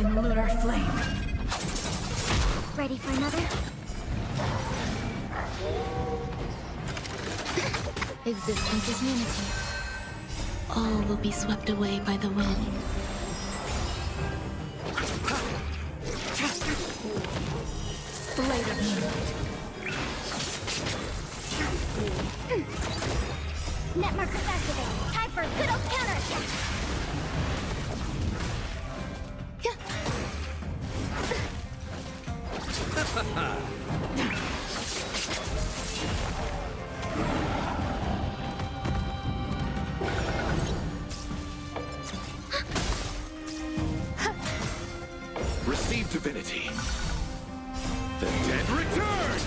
in lunar flame. Ready for another? Existence is unity. All will be swept away by the wind. Blade of moonlight. Net markers activated. Time for a good old counterattack. Receive divinity. The dead return!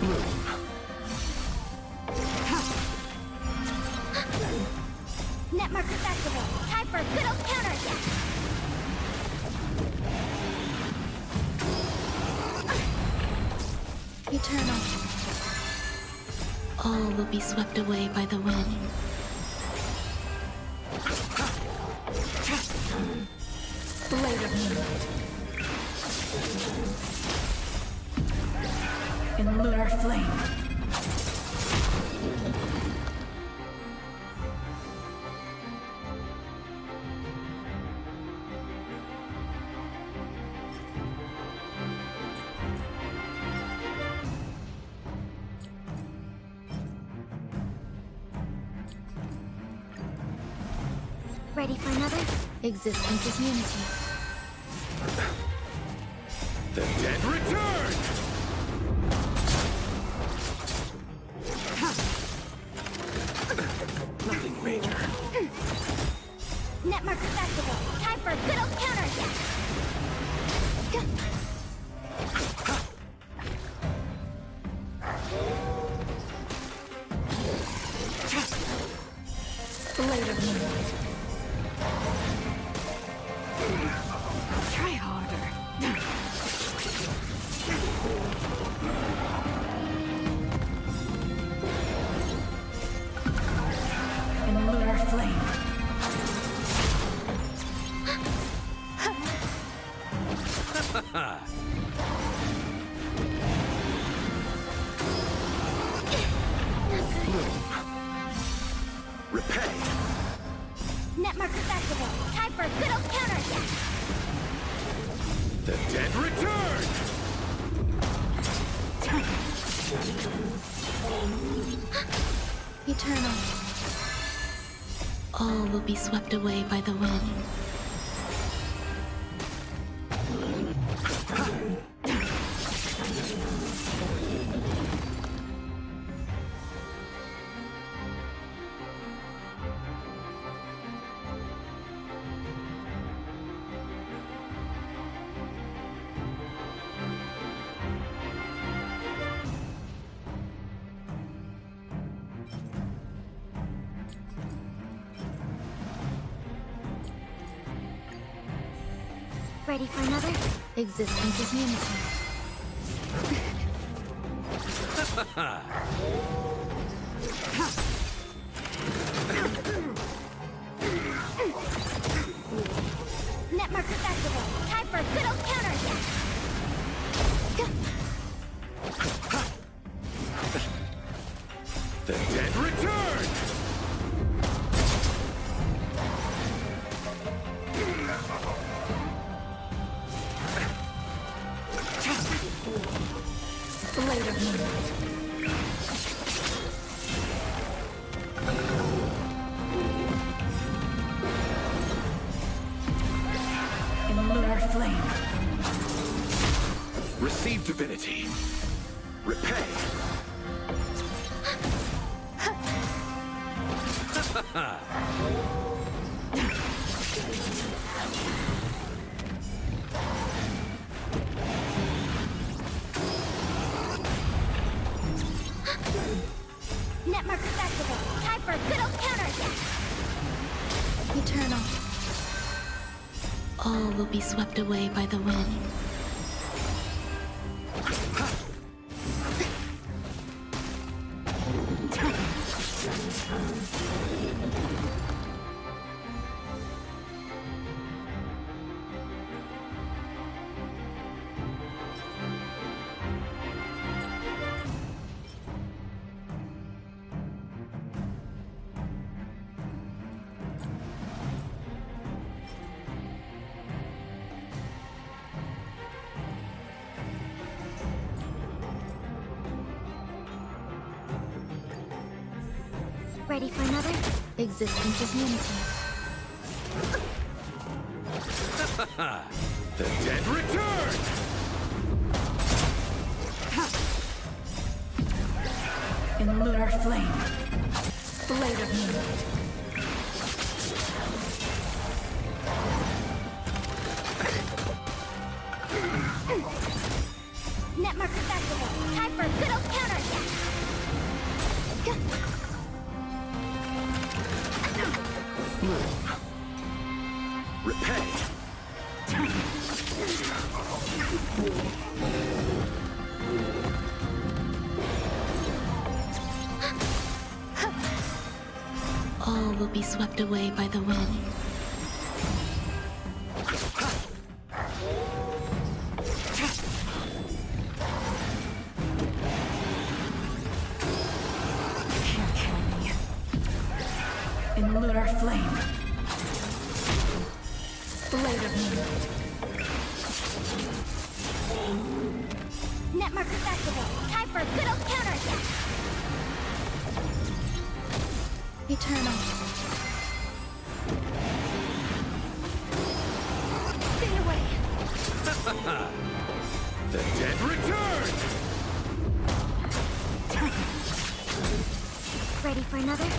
Bloom. Net markers activated. Time for a good old counterattack. Eternal. All will be swept away by the wind. Blade of moonlight. In lunar flame. Ready for another? Existence is unity. The dead return! Nothing major. Net markers activated. Time for a good old counterattack. Blade of moonlight. Try harder. In lunar flame. Repay. Net markers activated. Time for a good old counterattack. The dead return! Eternal. All will be swept away by the wind. Ready for another? Existence is unity. Net markers activated. Time for a good old counterattack. The dead return! Blade of moonlight. In lunar flame. Receive divinity. Repay. Net markers activated. Time for a good old counterattack. Eternal. All will be swept away by the wind. Ready for another? Existence is unity. The dead return! In lunar flame. Blade of moonlight. Net markers activated. Time for a good old counterattack. Move. Repay. All will be swept away by the wind. Can't kill me. In lunar flame. Blade of moonlight. Net markers activated. Time for a good old counterattack. Eternal. Stay away. The dead return! Ready for another?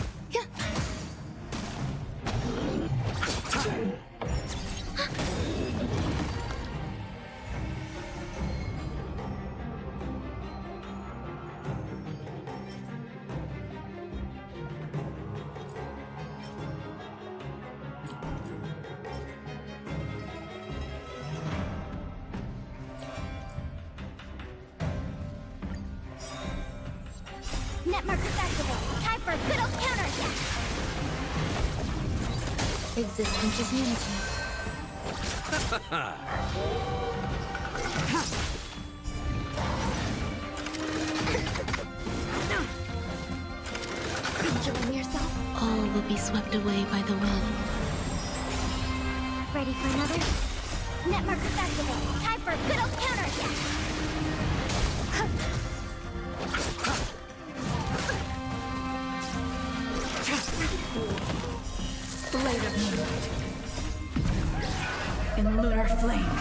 Net markers activated. Time for a good old counterattack. Existence is unity. Enjoying yourself? All will be swept away by the wind. Ready for another? Net markers activated. Time for a good old counterattack. Blade of moonlight. In lunar flame.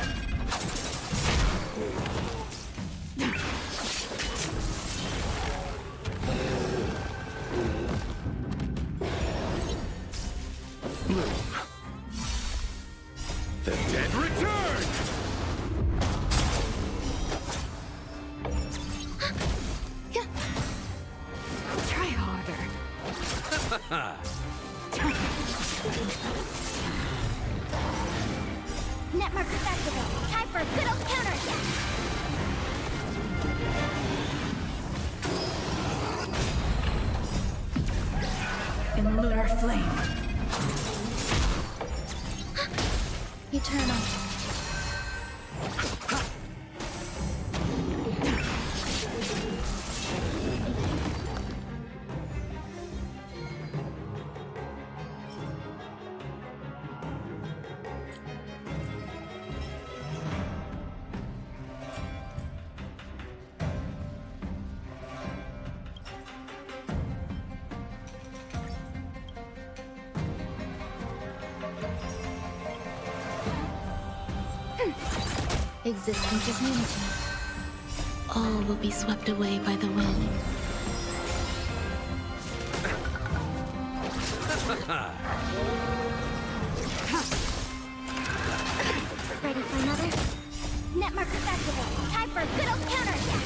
Move. The dead return! Try harder. Net markers activated. Time for a good old counterattack. In lunar flame. Eternal. Existence is unity. All will be swept away by the wind. Ready for another? Net markers activated. Time for a good old counterattack.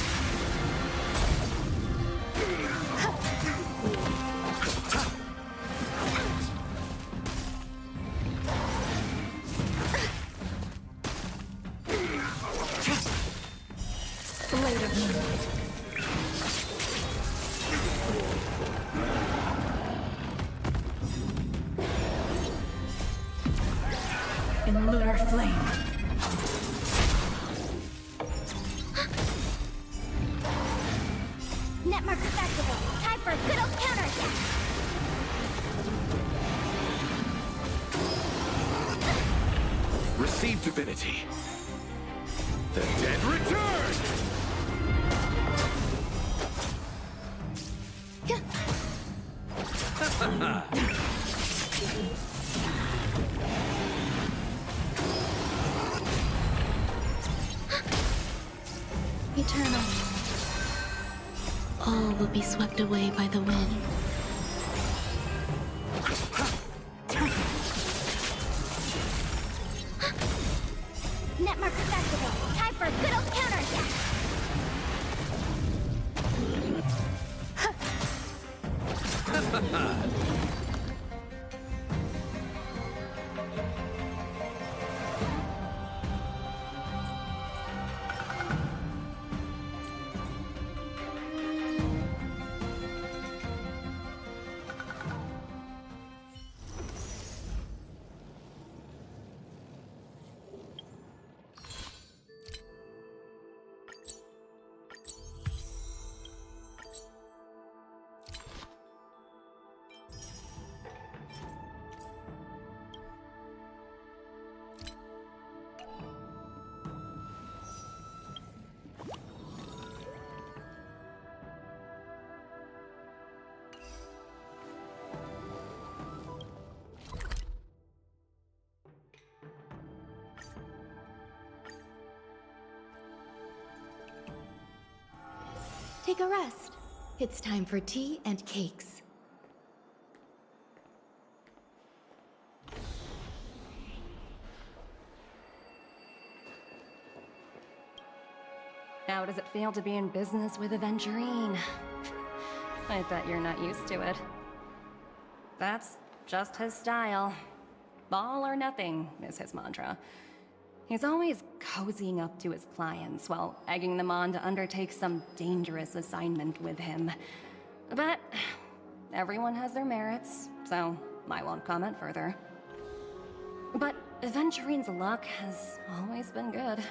Blade of moonlight. In lunar flame. Net markers activated. Time for a good old counterattack. Receive divinity. The dead return! will be swept away by the wind. Netmark accessible. Time for a good old counterattack. Take a rest. It's time for tea and cakes. How does it feel to be in business with Aventurine? I bet you're not used to it. That's just his style. All or nothing is his mantra. He's always cozying up to his clients while egging them on to undertake some dangerous assignment with him. But everyone has their merits, so I won't comment further. But Aventurine's luck has always been good.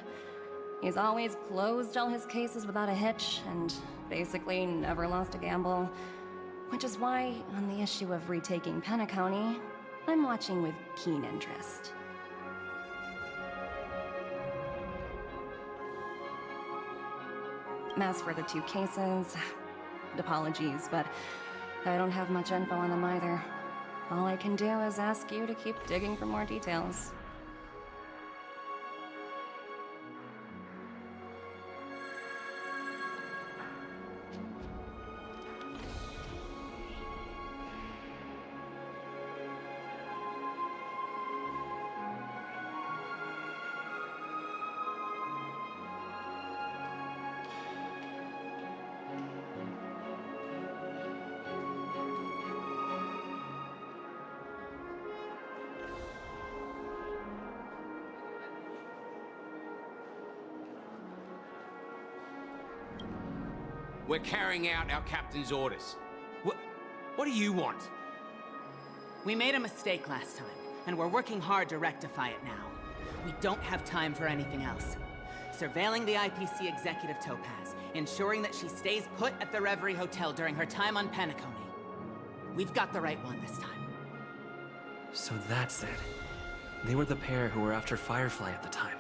He's always closed all his cases without a hitch, and basically never lost a gamble. Which is why, on the issue of retaking Penacony, I'm watching with keen interest. As for the two cases, apologies, but I don't have much info on them either. All I can do is ask you to keep digging for more details. We're carrying out our captain's orders. What do you want? We made a mistake last time, and we're working hard to rectify it now. We don't have time for anything else. Surveilling the IPC executive Topaz, ensuring that she stays put at the Reverie Hotel during her time on Penacony. We've got the right one this time. So that's it. They were the pair who were after Firefly at the time.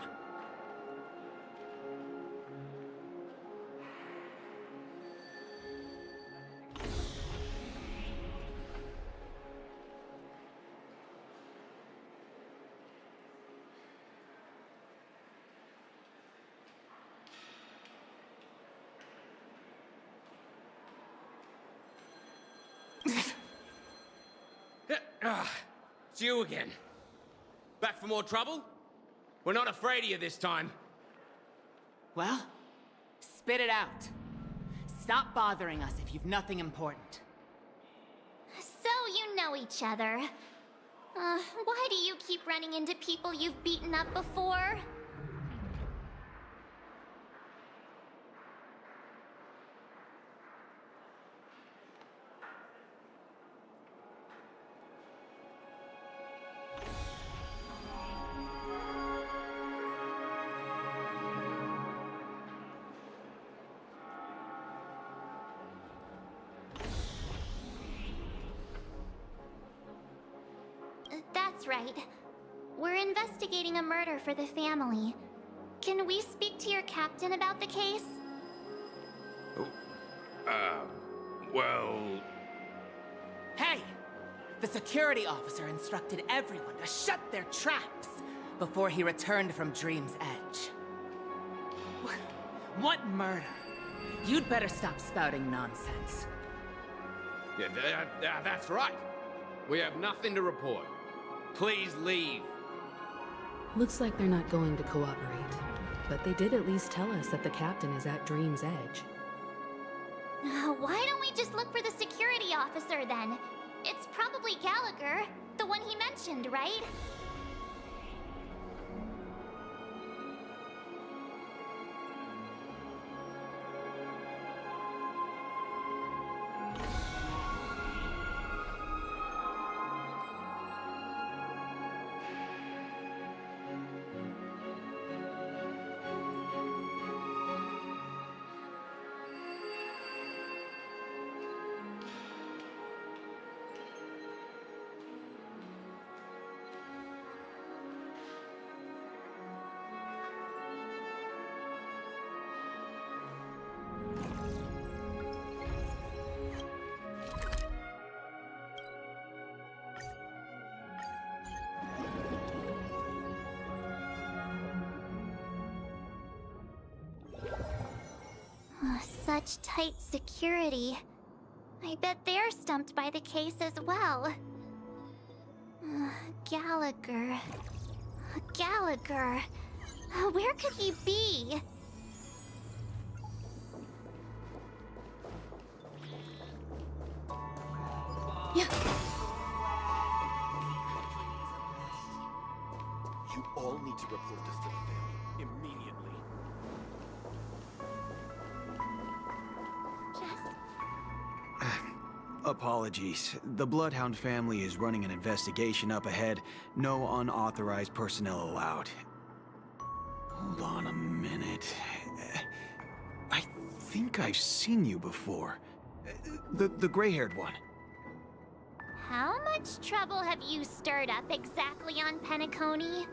It's you again. Back for more trouble? We're not afraid of you this time. Well, spit it out. Stop bothering us if you've nothing important. So you know each other. Why do you keep running into people you've beaten up before? That's right. We're investigating a murder for the family. Can we speak to your captain about the case? Well... Hey! The security officer instructed everyone to shut their traps before he returned from Dream's Edge. What murder? You'd better stop spouting nonsense. Yeah, that's right. We have nothing to report. Please leave. Looks like they're not going to cooperate. But they did at least tell us that the captain is at Dream's Edge. Why don't we just look for the security officer then? It's probably Gallagher, the one he mentioned, right? Such tight security. I bet they're stumped by the case as well. Gallagher. Gallagher. Where could he be? Yeah. You all need to report this to the family immediately. Apologies. The Bloodhound family is running an investigation up ahead. No unauthorized personnel allowed. Hold on a minute. I think I've seen you before. The gray-haired one. How much trouble have you stirred up exactly on Penacony?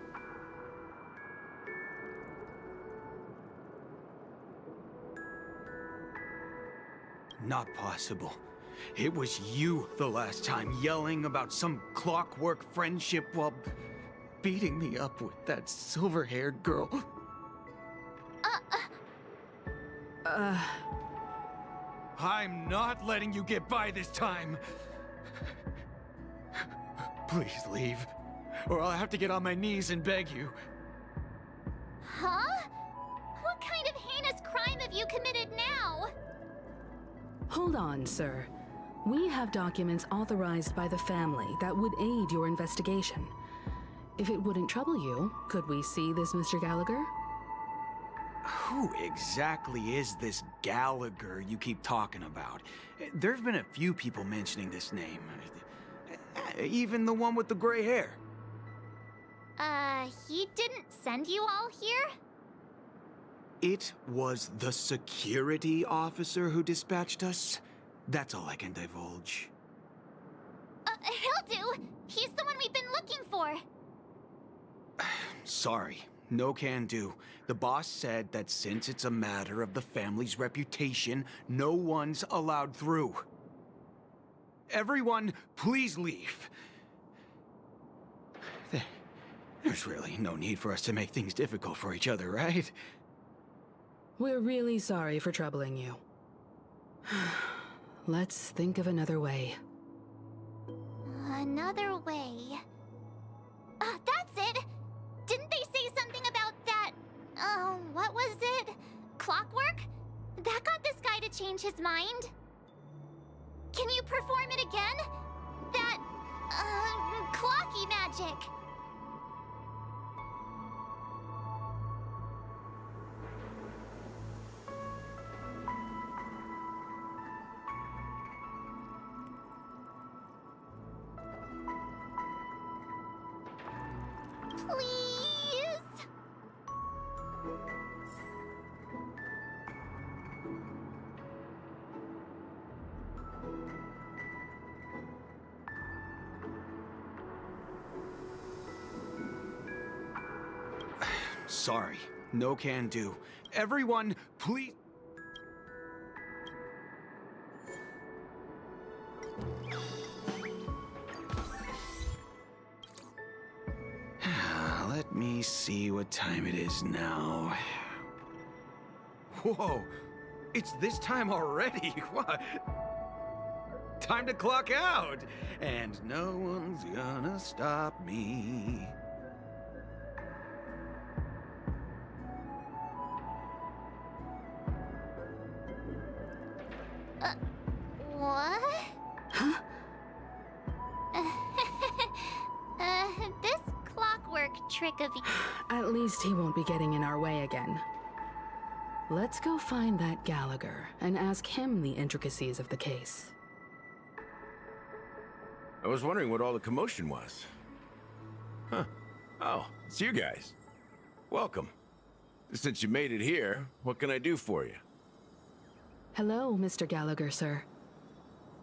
Not possible. It was you the last time, yelling about some clockwork friendship while beating me up with that silver-haired girl. I'm not letting you get by this time. Please leave, or I'll have to get on my knees and beg you. Huh? What kind of heinous crime have you committed now? Hold on, sir. We have documents authorized by the family that would aid your investigation. If it wouldn't trouble you, could we see this Mr. Gallagher? Who exactly is this Gallagher you keep talking about? There's been a few people mentioning this name. Even the one with the gray hair. He didn't send you all here? It was the security officer who dispatched us. That's all I can divulge. He'll do! He's the one we've been looking for! Sorry, no can do. The boss said that since it's a matter of the family's reputation, no one's allowed through. Everyone, please leave. There's really no need for us to make things difficult for each other, right? We're really sorry for troubling you. Let's think of another way. Another way. That's it! Didn't they say something about that... what was it? Clockwork? That got this guy to change his mind? Can you perform it again? That... clocky magic. Please? Sorry, no can do. Everyone, please... Let me see what time it is now. Whoa! It's this time already. What? Time to clock out. And no one's gonna stop me. What? Huh? This clockwork trick of At least he won't be getting in our way again. Let's go find that Gallagher and ask him the intricacies of the case. I was wondering what all the commotion was. Huh. Oh, it's you guys. Welcome. Since you made it here, what can I do for you? Hello, Mr. Gallagher, sir.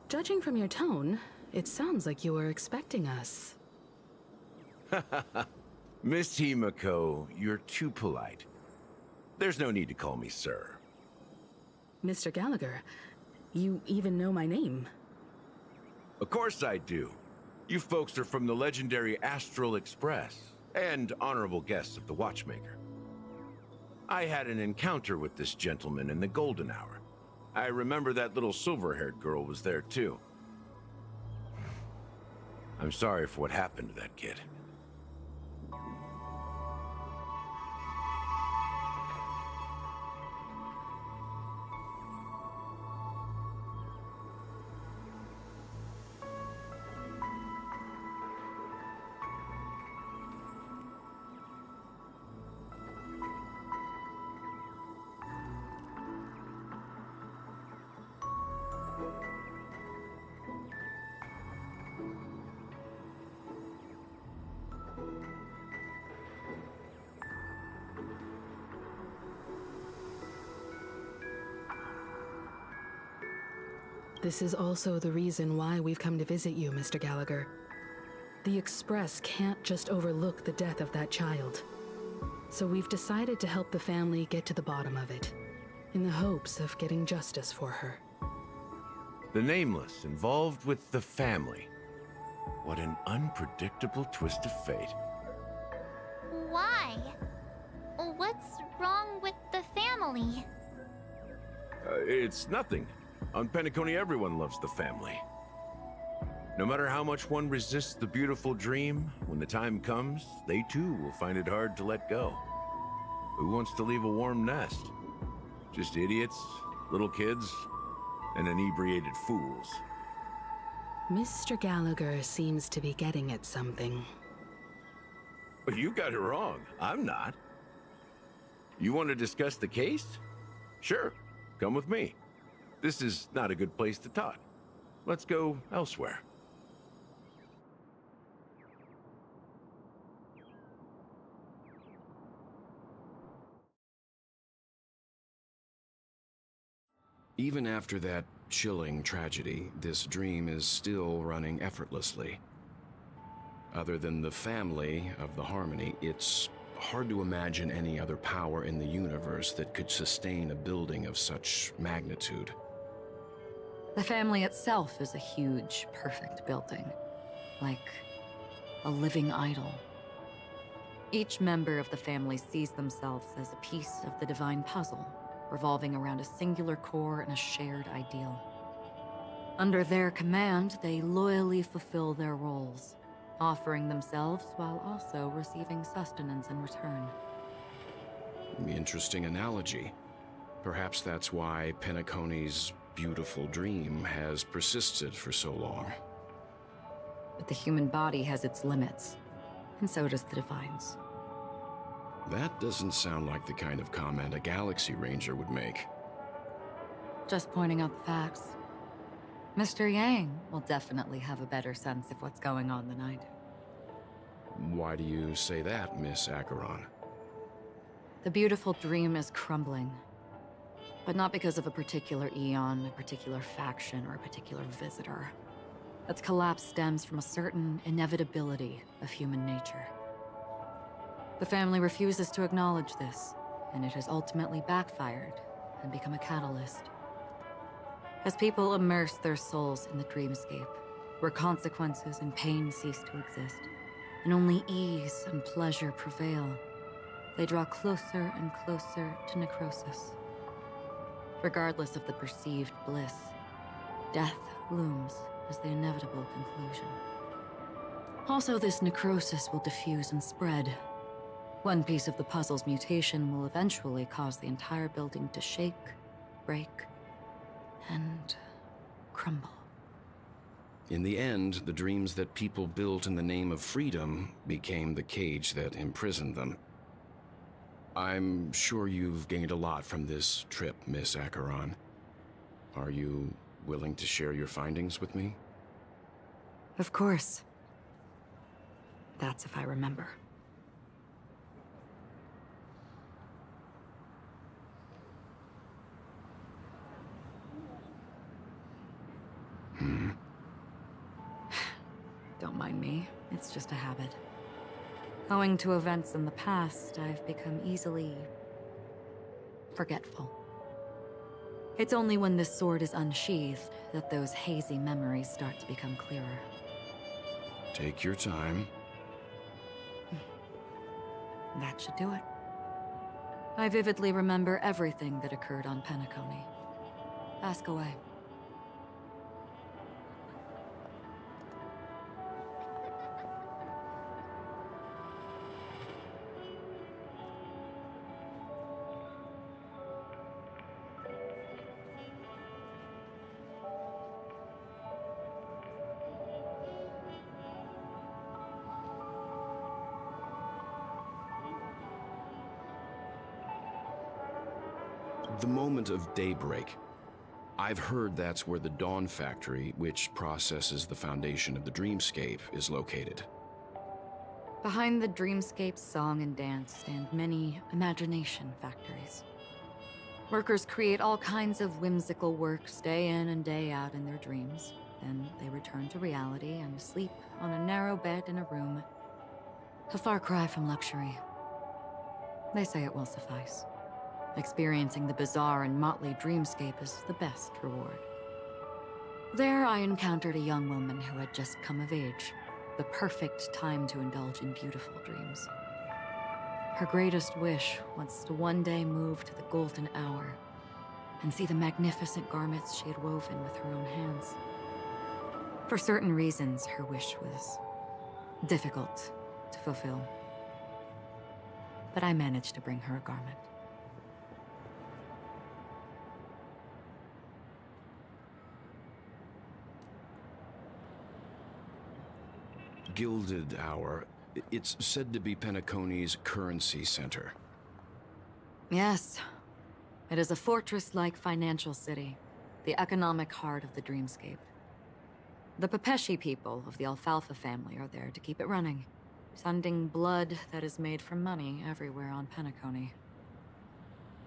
Judging from your tone, it sounds like you were expecting us. Miss Himiko, you're too polite. There's no need to call me sir. Mr. Gallagher, you even know my name. Of course I do. You folks are from the legendary Astral Express, and honorable guests of the Watchmaker. I had an encounter with this gentleman in the Golden Hour. I remember that little silver-haired girl was there too. I'm sorry for what happened to that kid. This is also the reason why we've come to visit you, Mr. Gallagher. The Express can't just overlook the death of that child. So we've decided to help the family get to the bottom of it, in the hopes of getting justice for her. The Nameless involved with the family. What an unpredictable twist of fate. Why? What's wrong with the family? It's nothing. On Penacony, everyone loves the family. No matter how much one resists the beautiful dream, when the time comes, they too will find it hard to let go. Who wants to leave a warm nest? Just idiots, little kids, and inebriated fools. Mr. Gallagher seems to be getting at something. But you got it wrong. I'm not. You want to discuss the case? Sure, come with me. This is not a good place to talk. Let's go elsewhere. Even after that chilling tragedy, this dream is still running effortlessly. Other than the family of the Harmony, it's hard to imagine any other power in the universe that could sustain a building of such magnitude. The family itself is a huge, perfect building. Like a living idol. Each member of the family sees themselves as a piece of the divine puzzle, revolving around a singular core and a shared ideal. Under their command, they loyally fulfill their roles, offering themselves while also receiving sustenance in return. Interesting analogy. Perhaps that's why Penacony's beautiful dream has persisted for so long. But the human body has its limits, and so does the Divine's. That doesn't sound like the kind of comment a Galaxy Ranger would make. Just pointing out the facts. Mr. Yang will definitely have a better sense of what's going on than I do. Why do you say that, Miss Acheron? The beautiful dream is crumbling. But not because of a particular eon, a particular faction, or a particular visitor. Its collapse stems from a certain inevitability of human nature. The family refuses to acknowledge this, and it has ultimately backfired and become a catalyst. As people immerse their souls in the dreamscape, where consequences and pain cease to exist, and only ease and pleasure prevail, they draw closer and closer to necrosis. Regardless of the perceived bliss, death looms as the inevitable conclusion. Also, this necrosis will diffuse and spread. One piece of the puzzle's mutation will eventually cause the entire building to shake, break, and crumble. In the end, the dreams that people built in the name of freedom became the cage that imprisoned them. I'm sure you've gained a lot from this trip, Miss Acheron. Are you willing to share your findings with me? Of course. That's if I remember. Don't mind me. It's just a habit. Owing to events in the past, I've become easily forgetful. It's only when this sword is unsheathed that those hazy memories start to become clearer. Take your time. That should do it. I vividly remember everything that occurred on Penacony. Ask away. The moment of daybreak. I've heard that's where the Dawn Factory, which processes the foundation of the dreamscape, is located. Behind the dreamscape's song and dance stand many imagination factories. Workers create all kinds of whimsical works day in and day out in their dreams. Then they return to reality and sleep on a narrow bed in a room. A far cry from luxury. They say it will suffice. Experiencing the bizarre and motley dreamscape is the best reward. There, I encountered a young woman who had just come of age, the perfect time to indulge in beautiful dreams. Her greatest wish was to one day move to the golden hour and see the magnificent garments she had woven with her own hands. For certain reasons, her wish was difficult to fulfill. But I managed to bring her a garment. Gilded Hour. It's said to be Penacony's currency center. Yes. It is a fortress-like financial city, the economic heart of the dreamscape. The Pepeshi people of the Alfalfa family are there to keep it running, sending blood that is made from money everywhere on Penacony.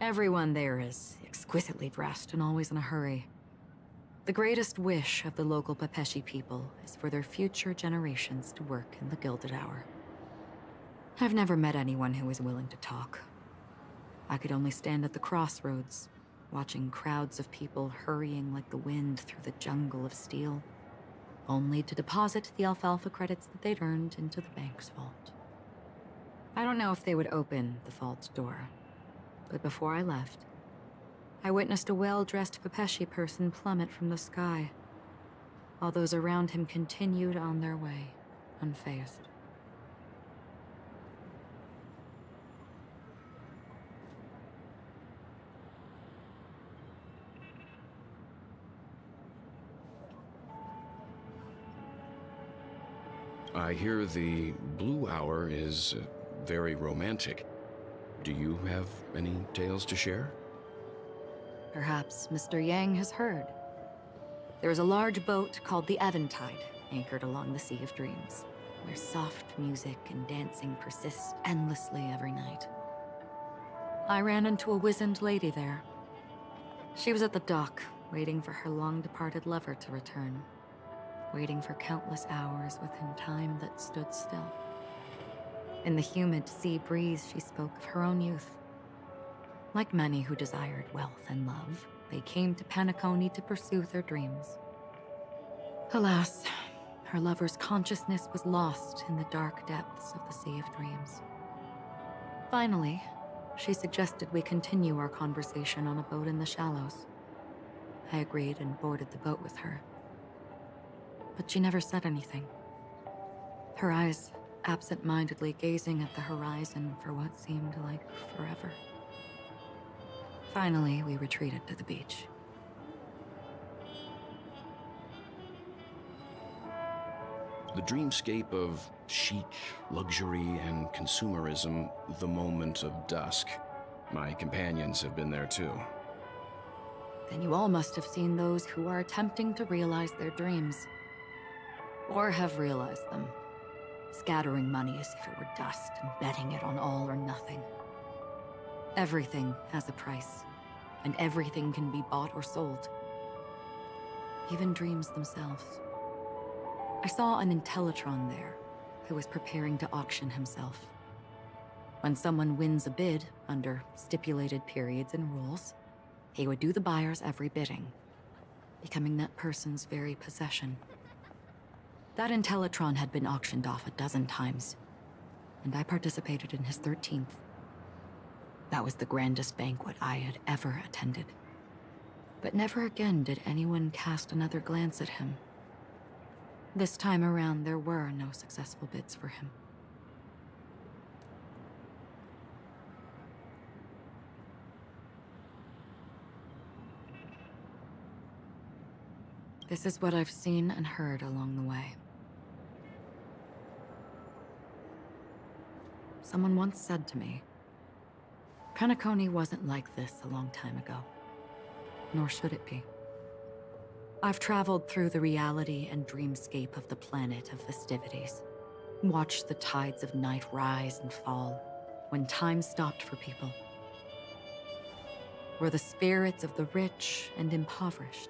Everyone there is exquisitely dressed and always in a hurry. The greatest wish of the local Pepeshi people is for their future generations to work in the Gilded Hour. I've never met anyone who is willing to talk. I could only stand at the crossroads, watching crowds of people hurrying like the wind through the jungle of steel, only to deposit the alfalfa credits that they'd earned into the bank's vault. I don't know if they would open the vault door, but before I left, I witnessed a well-dressed Pepeshi person plummet from the sky, while those around him continued on their way, unfazed. I hear the Blue Hour is very romantic. Do you have any tales to share? Perhaps Mr. Yang has heard. There is a large boat called the Eventide, anchored along the Sea of Dreams, where soft music and dancing persist endlessly every night. I ran into a wizened lady there. She was at the dock, waiting for her long-departed lover to return, waiting for countless hours within time that stood still. In the humid sea breeze, she spoke of her own youth. Like many who desired wealth and love, they came to Penacony to pursue their dreams. Alas, her lover's consciousness was lost in the dark depths of the Sea of Dreams. Finally, She suggested we continue our conversation on a boat in the shallows. I agreed and boarded the boat with her. But she never said anything. Her eyes absent-mindedly gazing at the horizon for what seemed like forever. Finally, we retreated to the beach. The dreamscape of chic, luxury, and consumerism, the moment of dusk. My companions have been there too. Then you all must have seen those who are attempting to realize their dreams. Or have realized them. Scattering money as if it were dust and betting it on all or nothing. Everything has a price, and everything can be bought or sold. Even dreams themselves. I saw an Intellitron there, who was preparing to auction himself. When someone wins a bid under stipulated periods and rules, he would do the buyer's every bidding, becoming that person's very possession. That Intellitron had been auctioned off 12 times, and I participated in his 13th. That was the grandest banquet I had ever attended. But never again did anyone cast another glance at him. This time around, there were no successful bids for him. This is what I've seen and heard along the way. Someone once said to me, Penacony wasn't like this a long time ago, nor should it be. I've traveled through the reality and dreamscape of the planet of festivities, watched the tides of night rise and fall when time stopped for people, where the spirits of the rich and impoverished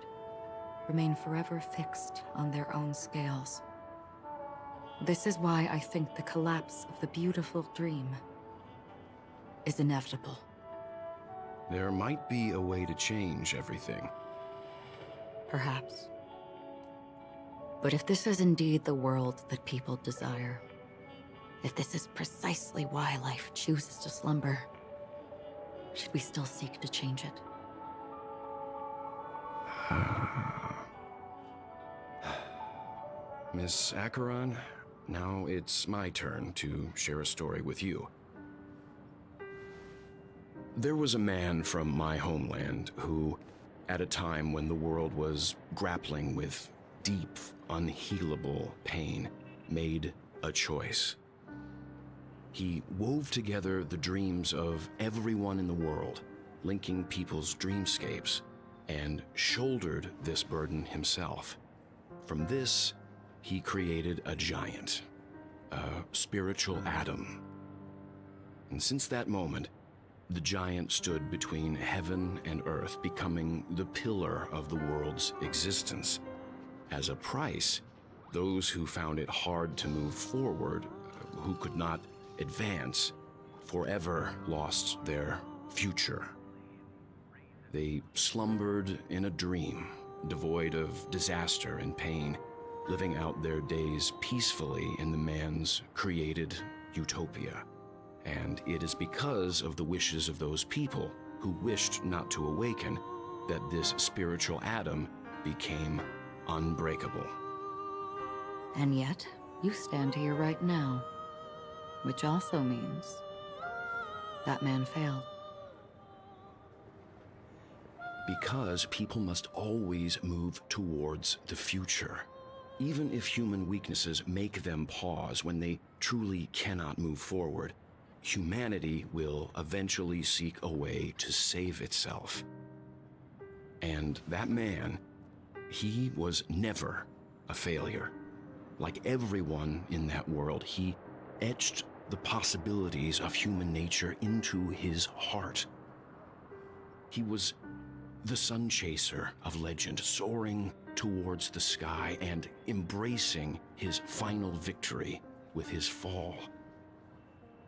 remain forever fixed on their own scales. This is why I think the collapse of the beautiful dream is inevitable. There might be a way to change everything. Perhaps. But if this is indeed the world that people desire, if this is precisely why life chooses to slumber, should we still seek to change it? Miss Acheron, now it's my turn to share a story with you. There was a man from my homeland who, at a time when the world was grappling with deep, unhealable pain, made a choice. He wove together the dreams of everyone in the world, linking people's dreamscapes, and shouldered this burden himself. From this, he created a giant, a spiritual atom. And since that moment, the giant stood between heaven and earth, becoming the pillar of the world's existence. As a price, those who found it hard to move forward, who could not advance, forever lost their future. They slumbered in a dream, devoid of disaster and pain, living out their days peacefully in the man's created utopia. And it is because of the wishes of those people who wished not to awaken that this spiritual atom became unbreakable. And yet, you stand here right now, which also means that man failed. Because people must always move towards the future. Even if human weaknesses make them pause when they truly cannot move forward, humanity will eventually seek a way to save itself. And that man, he was never a failure. Like everyone in that world, he etched the possibilities of human nature into his heart. He was the sun chaser of legend, soaring towards the sky and embracing his final victory with his fall.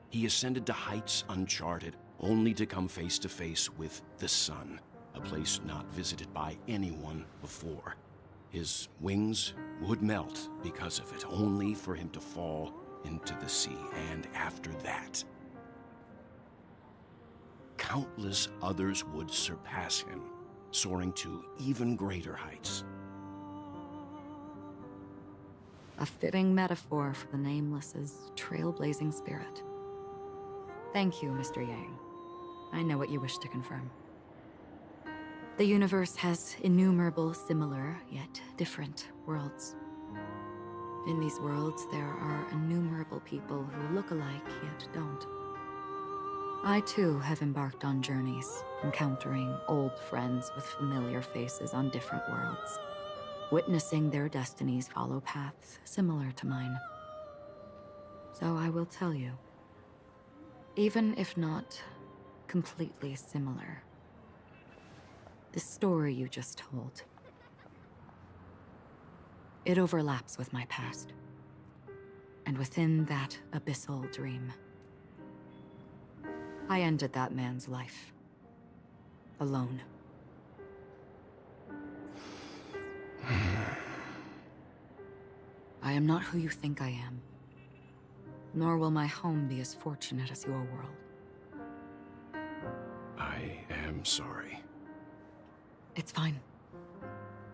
He ascended to heights uncharted, only to come face to face with the sun, a place not visited by anyone before. His wings would melt because of it, only for him to fall into the sea. And after that, countless others would surpass him, soaring to even greater heights. A fitting metaphor for the Nameless's trailblazing spirit. Thank you, Mr. Yang. I know what you wish to confirm. The universe has innumerable similar, yet different worlds. In these worlds, there are innumerable people who look alike, yet don't. I too have embarked on journeys, encountering old friends with familiar faces on different worlds, witnessing their destinies follow paths similar to mine. So I will tell you, even if not completely similar, the story you just told, it overlaps with my past. And within that abyssal dream, I ended that man's life. Alone. I am not who you think I am. Nor will my home be as fortunate as your world. I am sorry. It's fine.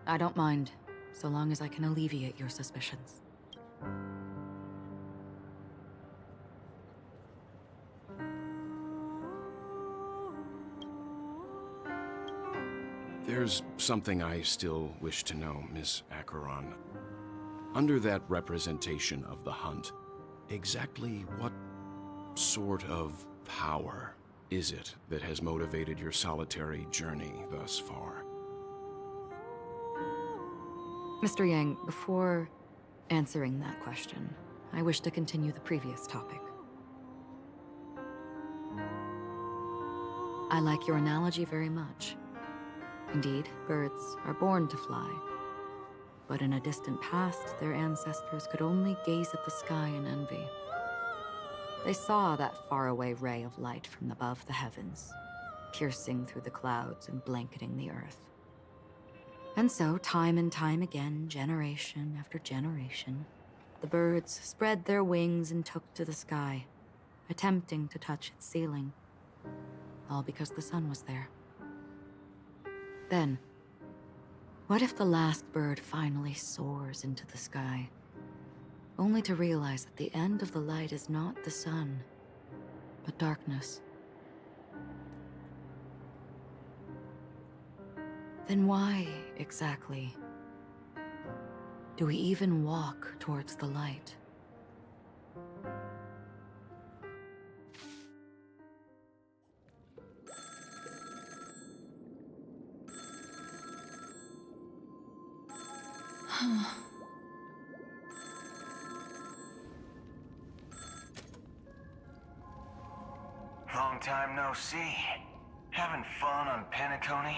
I don't mind, so long as I can alleviate your suspicions. There's something I still wish to know, Miss Acheron. Under that representation of the hunt, exactly what sort of power is it that has motivated your solitary journey thus far? Mr. Yang, before answering that question, I wish to continue the previous topic. I like your analogy very much. Indeed, birds are born to fly. But in a distant past, their ancestors could only gaze at the sky in envy. They saw that faraway ray of light from above the heavens, piercing through the clouds and blanketing the earth. And so, time and time again, generation after generation, the birds spread their wings and took to the sky, attempting to touch its ceiling, all because the sun was there. Then, what if the last bird finally soars into the sky, only to realize that the end of the light is not the sun, but darkness? Then why, exactly, do we even walk towards the light? Long time no see. Having fun on Penacony?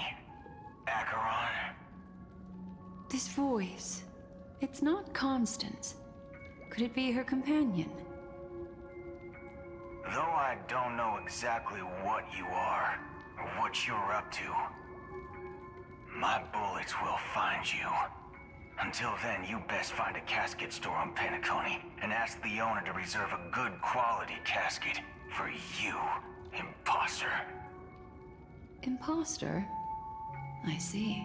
Acheron? This voice, it's not Constance. Could it be her companion? Though I don't know exactly what you are, or what you're up to, my bullets will find you. Until then, you best find a casket store on Penacony and ask the owner to reserve a good quality casket for you, imposter. Imposter? I see.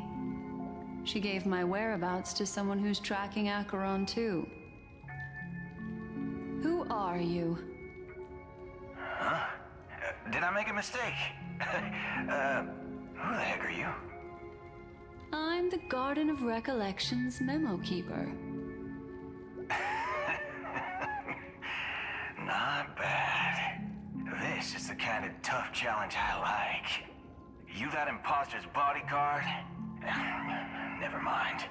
She gave my whereabouts to someone who's tracking Acheron too. Who are you? Huh? Did I make a mistake? Who the heck are you? I'm the Garden of Recollection's memo keeper. Not bad. This is the kind of tough challenge I like. You that imposter's bodyguard? Never mind.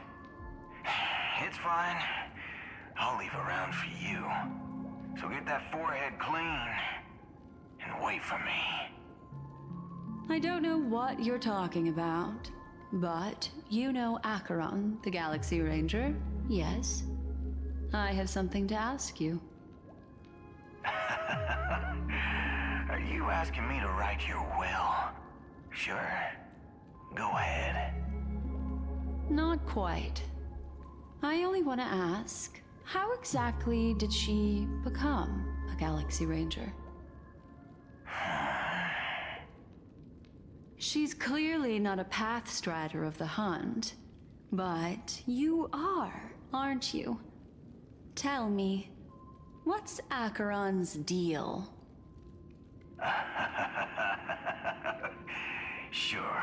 It's fine. I'll leave a round for you. So get that forehead clean and wait for me. I don't know what you're talking about, but you know Acheron, the Galaxy Ranger, yes? I have something to ask you. Are you asking me to write your will? Sure. Go ahead. Not quite. I only want to ask, how exactly did she become a Galaxy Ranger? She's clearly not a pathstrider of the hunt. But you are, aren't you? Tell me, what's Acheron's deal? Sure.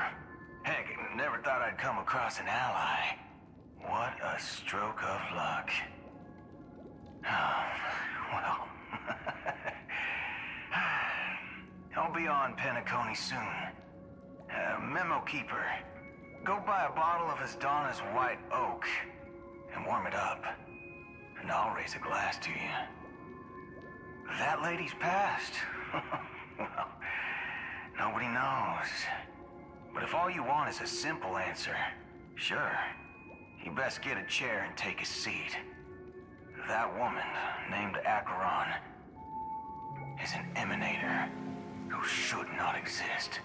Heck, never thought I'd come across an ally. What a stroke of luck. Well... I'll be on Penacony soon. Memo Keeper, go buy a bottle of Asdana's White Oak and warm it up. And I'll raise a glass to you. That lady's passed. Well, nobody knows. But if all you want is a simple answer, sure. You best get a chair and take a seat. That woman, named Acheron, is an emanator who should not exist.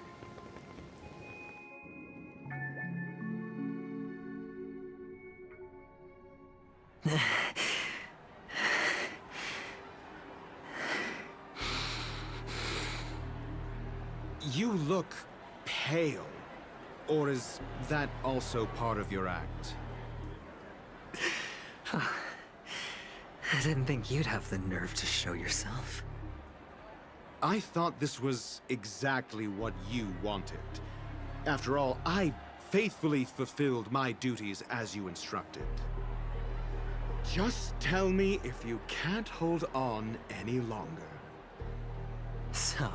You look pale. Or is that also part of your act? I didn't think you'd have the nerve to show yourself. I thought this was exactly what you wanted. After all, I faithfully fulfilled my duties as you instructed. Just tell me if you can't hold on any longer. So,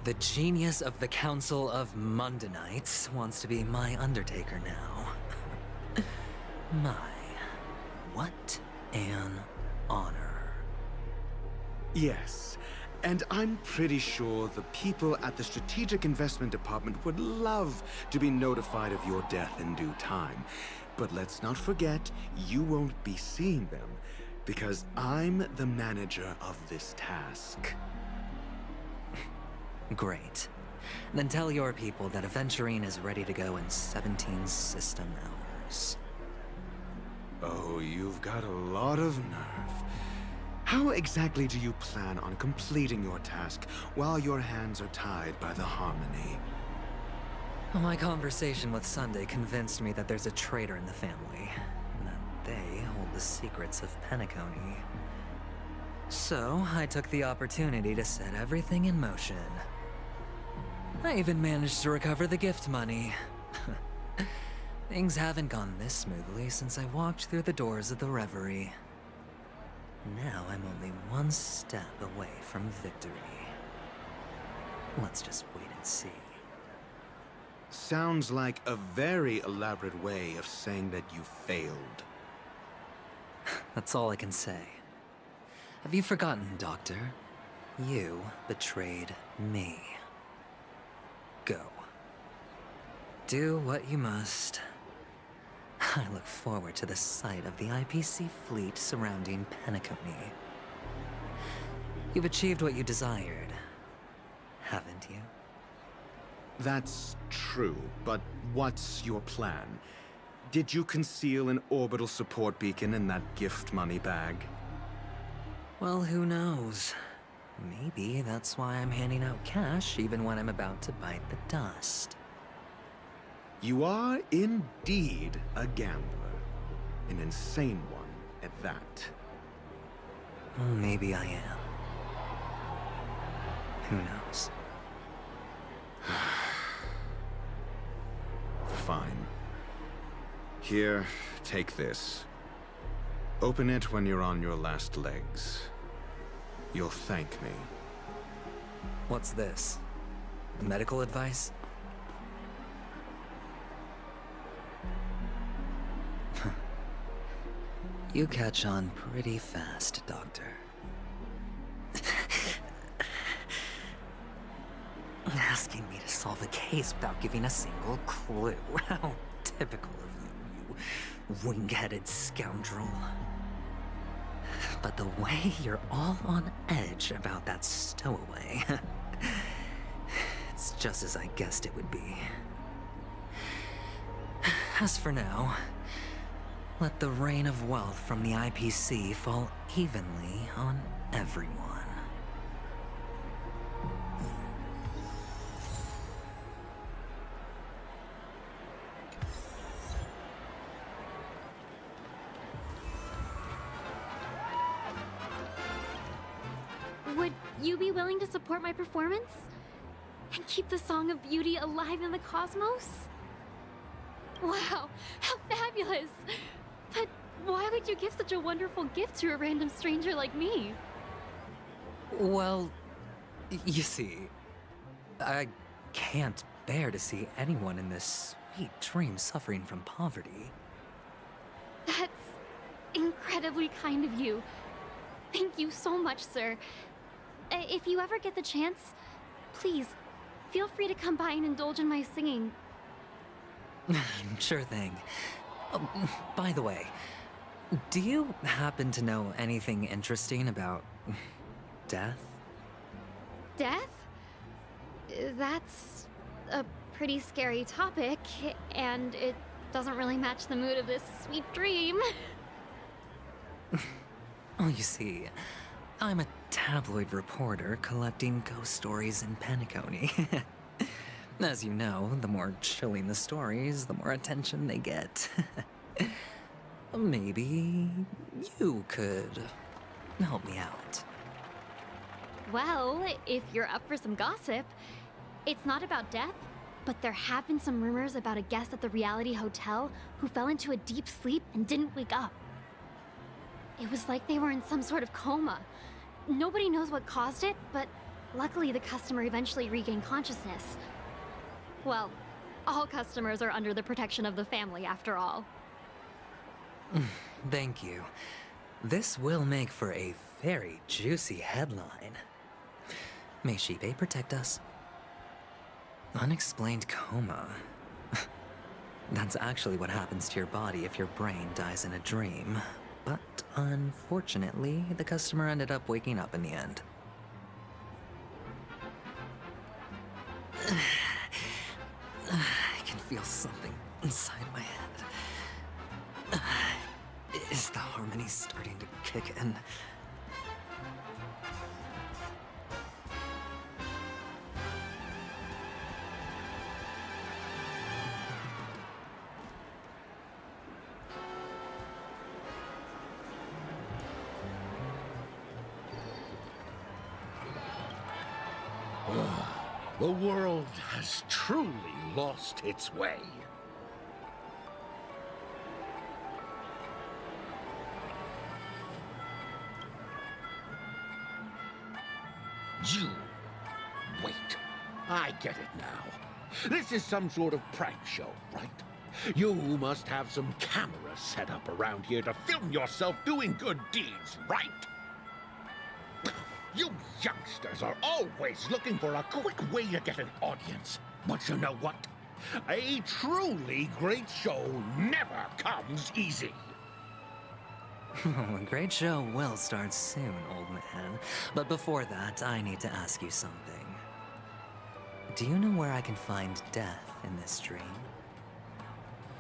the genius of the Council of Mundanites wants to be my Undertaker now. My, what an honor. Yes, and I'm pretty sure the people at the Strategic Investment Department would love to be notified of your death in due time. But let's not forget, you won't be seeing them, because I'm the manager of this task. Great. Then tell your people that Aventurine is ready to go in 17 system hours. Oh, you've got a lot of nerve. How exactly do you plan on completing your task while your hands are tied by the Harmony? My conversation with Sunday convinced me that there's a traitor in the family, and that they hold the secrets of Penacony. So, I took the opportunity to set everything in motion. I even managed to recover the gift money. Things haven't gone this smoothly since I walked through the doors of the Reverie. Now I'm only one step away from victory. Let's just wait and see. Sounds like a very elaborate way of saying that you failed. That's all I can say. Have you forgotten, Doctor? You betrayed me. Go. Do what you must. I look forward to the sight of the IPC fleet surrounding Penacony. You've achieved what you desired, haven't you? That's true, but what's your plan? Did you conceal an orbital support beacon in that gift money bag? Well, who knows? Maybe that's why I'm handing out cash even when I'm about to bite the dust. You are indeed a gambler. An insane one at that. Well, maybe I am. Who knows? Fine. Here, take this. Open it when you're on your last legs. You'll thank me. What's this? Medical advice? You catch on pretty fast, Doctor. Asking me to solve a case without giving a single clue. How typical of you, you wing-headed scoundrel. But the way you're all on edge about that stowaway, it's just as I guessed it would be. As for now, let the rain of wealth from the IPC fall evenly on everyone. you be willing to support my performance? And keep the Song of Beauty alive in the cosmos? Wow, how fabulous! But why would you give such a wonderful gift to a random stranger like me? Well, you see, I can't bear to see anyone in this sweet dream suffering from poverty. That's incredibly kind of you. Thank you so much, sir. If you ever get the chance, please, feel free to come by and indulge in my singing. Sure thing. By the way, do you happen to know anything interesting about death? Death? That's a pretty scary topic, and it doesn't really match the mood of this sweet dream. Oh, you see, I'm a tabloid reporter collecting ghost stories in Penacony. As you know, the more chilling the stories, the more attention they get. Maybe you could help me out. Well, if you're up for some gossip, it's not about death, but there have been some rumors about a guest at the reality hotel who fell into a deep sleep and didn't wake up. It was like they were in some sort of coma. Nobody knows what caused it, but luckily the customer eventually regained consciousness. Well, all customers are under the protection of the family after all. Thank you. This will make for a very juicy headline. May Shibe protect us. Unexplained coma. That's actually what happens to your body if your brain dies in a dream. But unfortunately, the customer ended up waking up in the end. I can feel something inside my head. Is the harmony starting to kick in? The world has truly lost its way. You... wait. I get it now. This is some sort of prank show, right? You must have some cameras set up around here to film yourself doing good deeds, right? You youngsters are always looking for a quick way to get an audience. But you know what? A truly great show never comes easy. A great show will start soon, old man. But before that, I need to ask you something. Do you know where I can find death in this dream?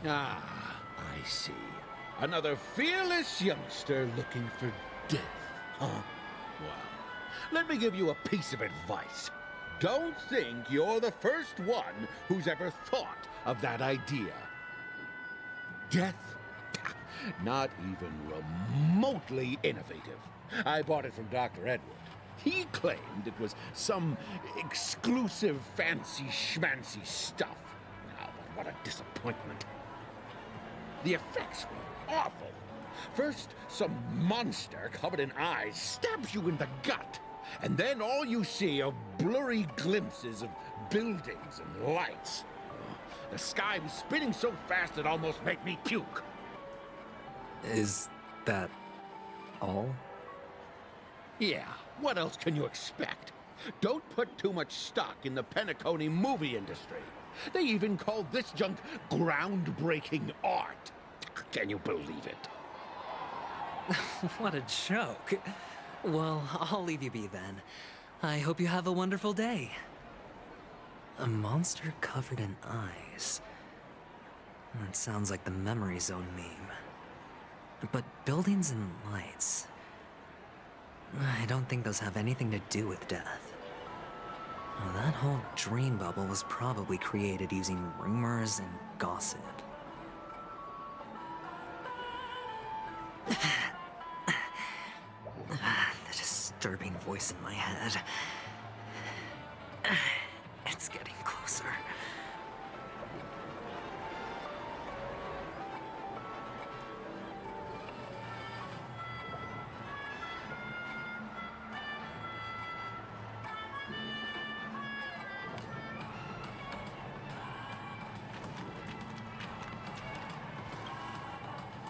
Ah, I see. Another fearless youngster looking for death, huh? Well, let me give you a piece of advice. Don't think you're the first one who's ever thought of that idea. Death? Not even remotely innovative. I bought it from Dr. Edward. He claimed it was some exclusive fancy schmancy stuff. Oh, but what a disappointment. The effects were awful. First, some monster covered in eyes stabs you in the gut. And then all you see are blurry glimpses of buildings and lights. The sky was spinning so fast it almost made me puke. Is that all? Yeah, what else can you expect? Don't put too much stock in the Penacony movie industry. They even called this junk groundbreaking art. Can you believe it? What a joke. Well, I'll leave you be then. I hope you have a wonderful day. A monster covered in eyes. That sounds like the Memory Zone meme. But buildings and lights... I don't think those have anything to do with death. Well, that whole dream bubble was probably created using rumors and gossip. The disturbing voice in my head. It's getting closer.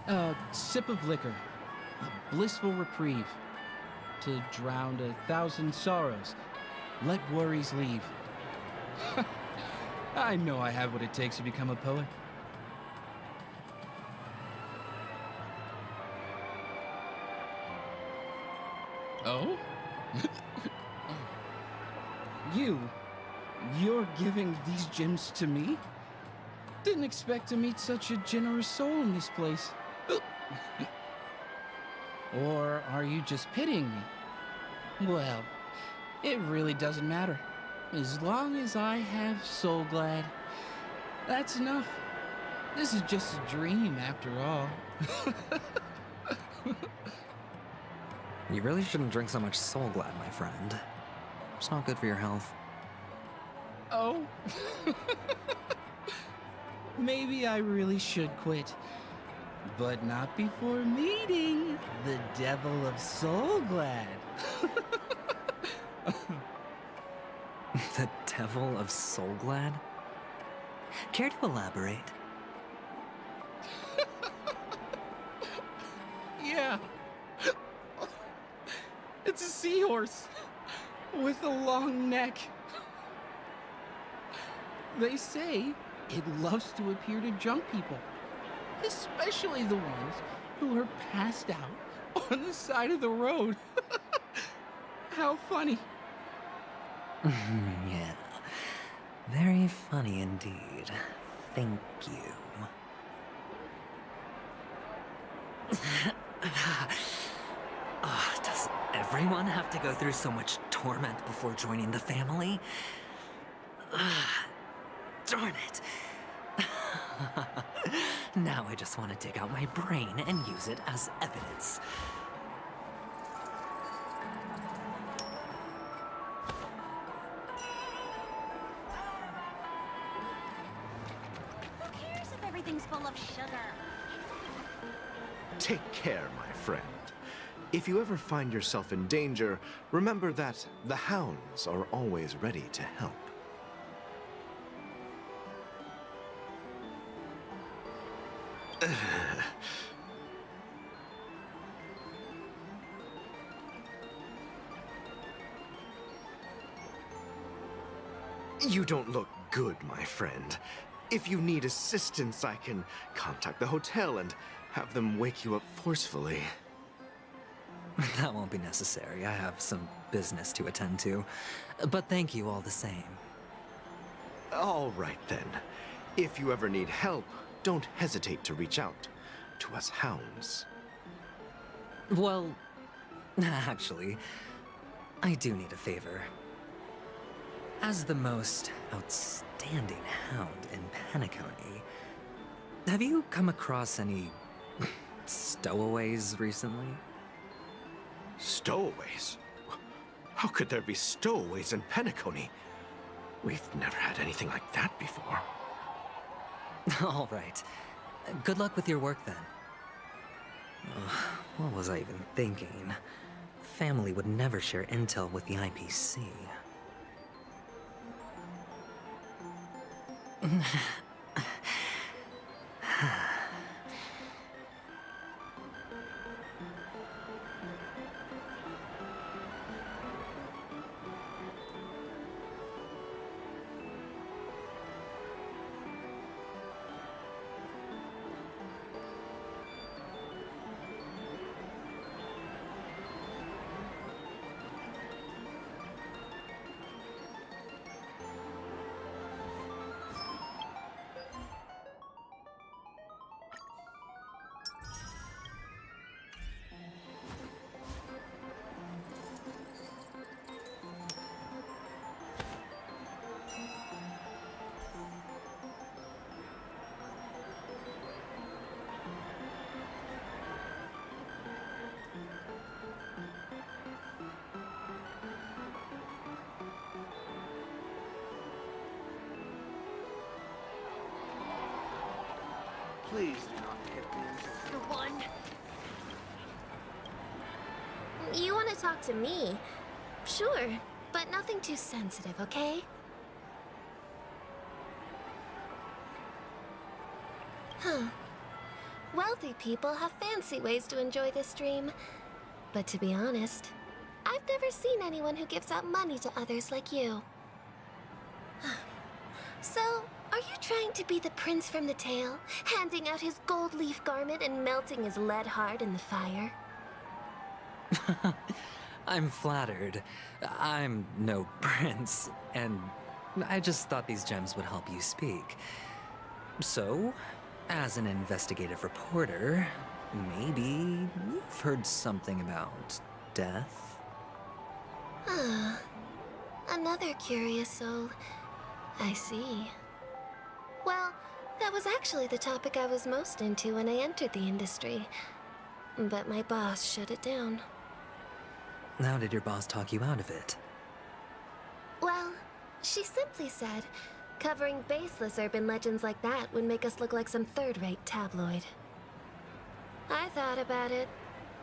A sip of liquor, a blissful reprieve, to drown 1,000 sorrows. Let worries leave. I know I have what it takes to become a poet. Oh? You're giving these gems to me? Didn't expect to meet such a generous soul in this place. Or are you just pitying me? Well, it really doesn't matter. As long as I have Soul Glad, that's enough. This is just a dream after all. You really shouldn't drink so much Soul Glad, my friend. It's not good for your health. Oh? Maybe I really should quit. But not before meeting the Devil of Soul Glad. The Devil of Soul Glad? Care to elaborate? Yeah. It's a seahorse with a long neck. They say it loves to appear to drunk people, especially the ones who are passed out on the side of the road. How funny. Yeah. Very funny indeed. Thank you. Does everyone have to go through so much torment before joining the family? Darn it. Now I just want to dig out my brain and use it as evidence. Who cares if everything's full of sugar? Take care, my friend. If you ever find yourself in danger, remember that the hounds are always ready to help. You don't look good, my friend. If you need assistance, I can contact the hotel and have them wake you up forcefully. That won't be necessary. I have some business to attend to. But thank you all the same. All right, then. If you ever need help, don't hesitate to reach out to us hounds. Well, actually, I do need a favor. As the most outstanding hound in Penacony, have you come across any stowaways recently? Stowaways? How could there be stowaways in Penacony? We've never had anything like that before. All right. Good luck with your work, then. What was I even thinking? Family would never share intel with the IPC. Please do not hit me. The one. You want to talk to me? Sure, but nothing too sensitive, okay? Huh. Wealthy people have fancy ways to enjoy this dream. But to be honest, I've never seen anyone who gives out money to others like you. So, are you trying to be the prince from the tale, handing out his gold leaf garment and melting his lead heart in the fire? I'm flattered. I'm no prince, and I just thought these gems would help you speak. So, as an investigative reporter, maybe you've heard something about death? Ah, another curious soul. I see. Well, that was actually the topic I was most into when I entered the industry. But my boss shut it down. How did your boss talk you out of it? Well, she simply said, covering baseless urban legends like that would make us look like some third-rate tabloid. I thought about it,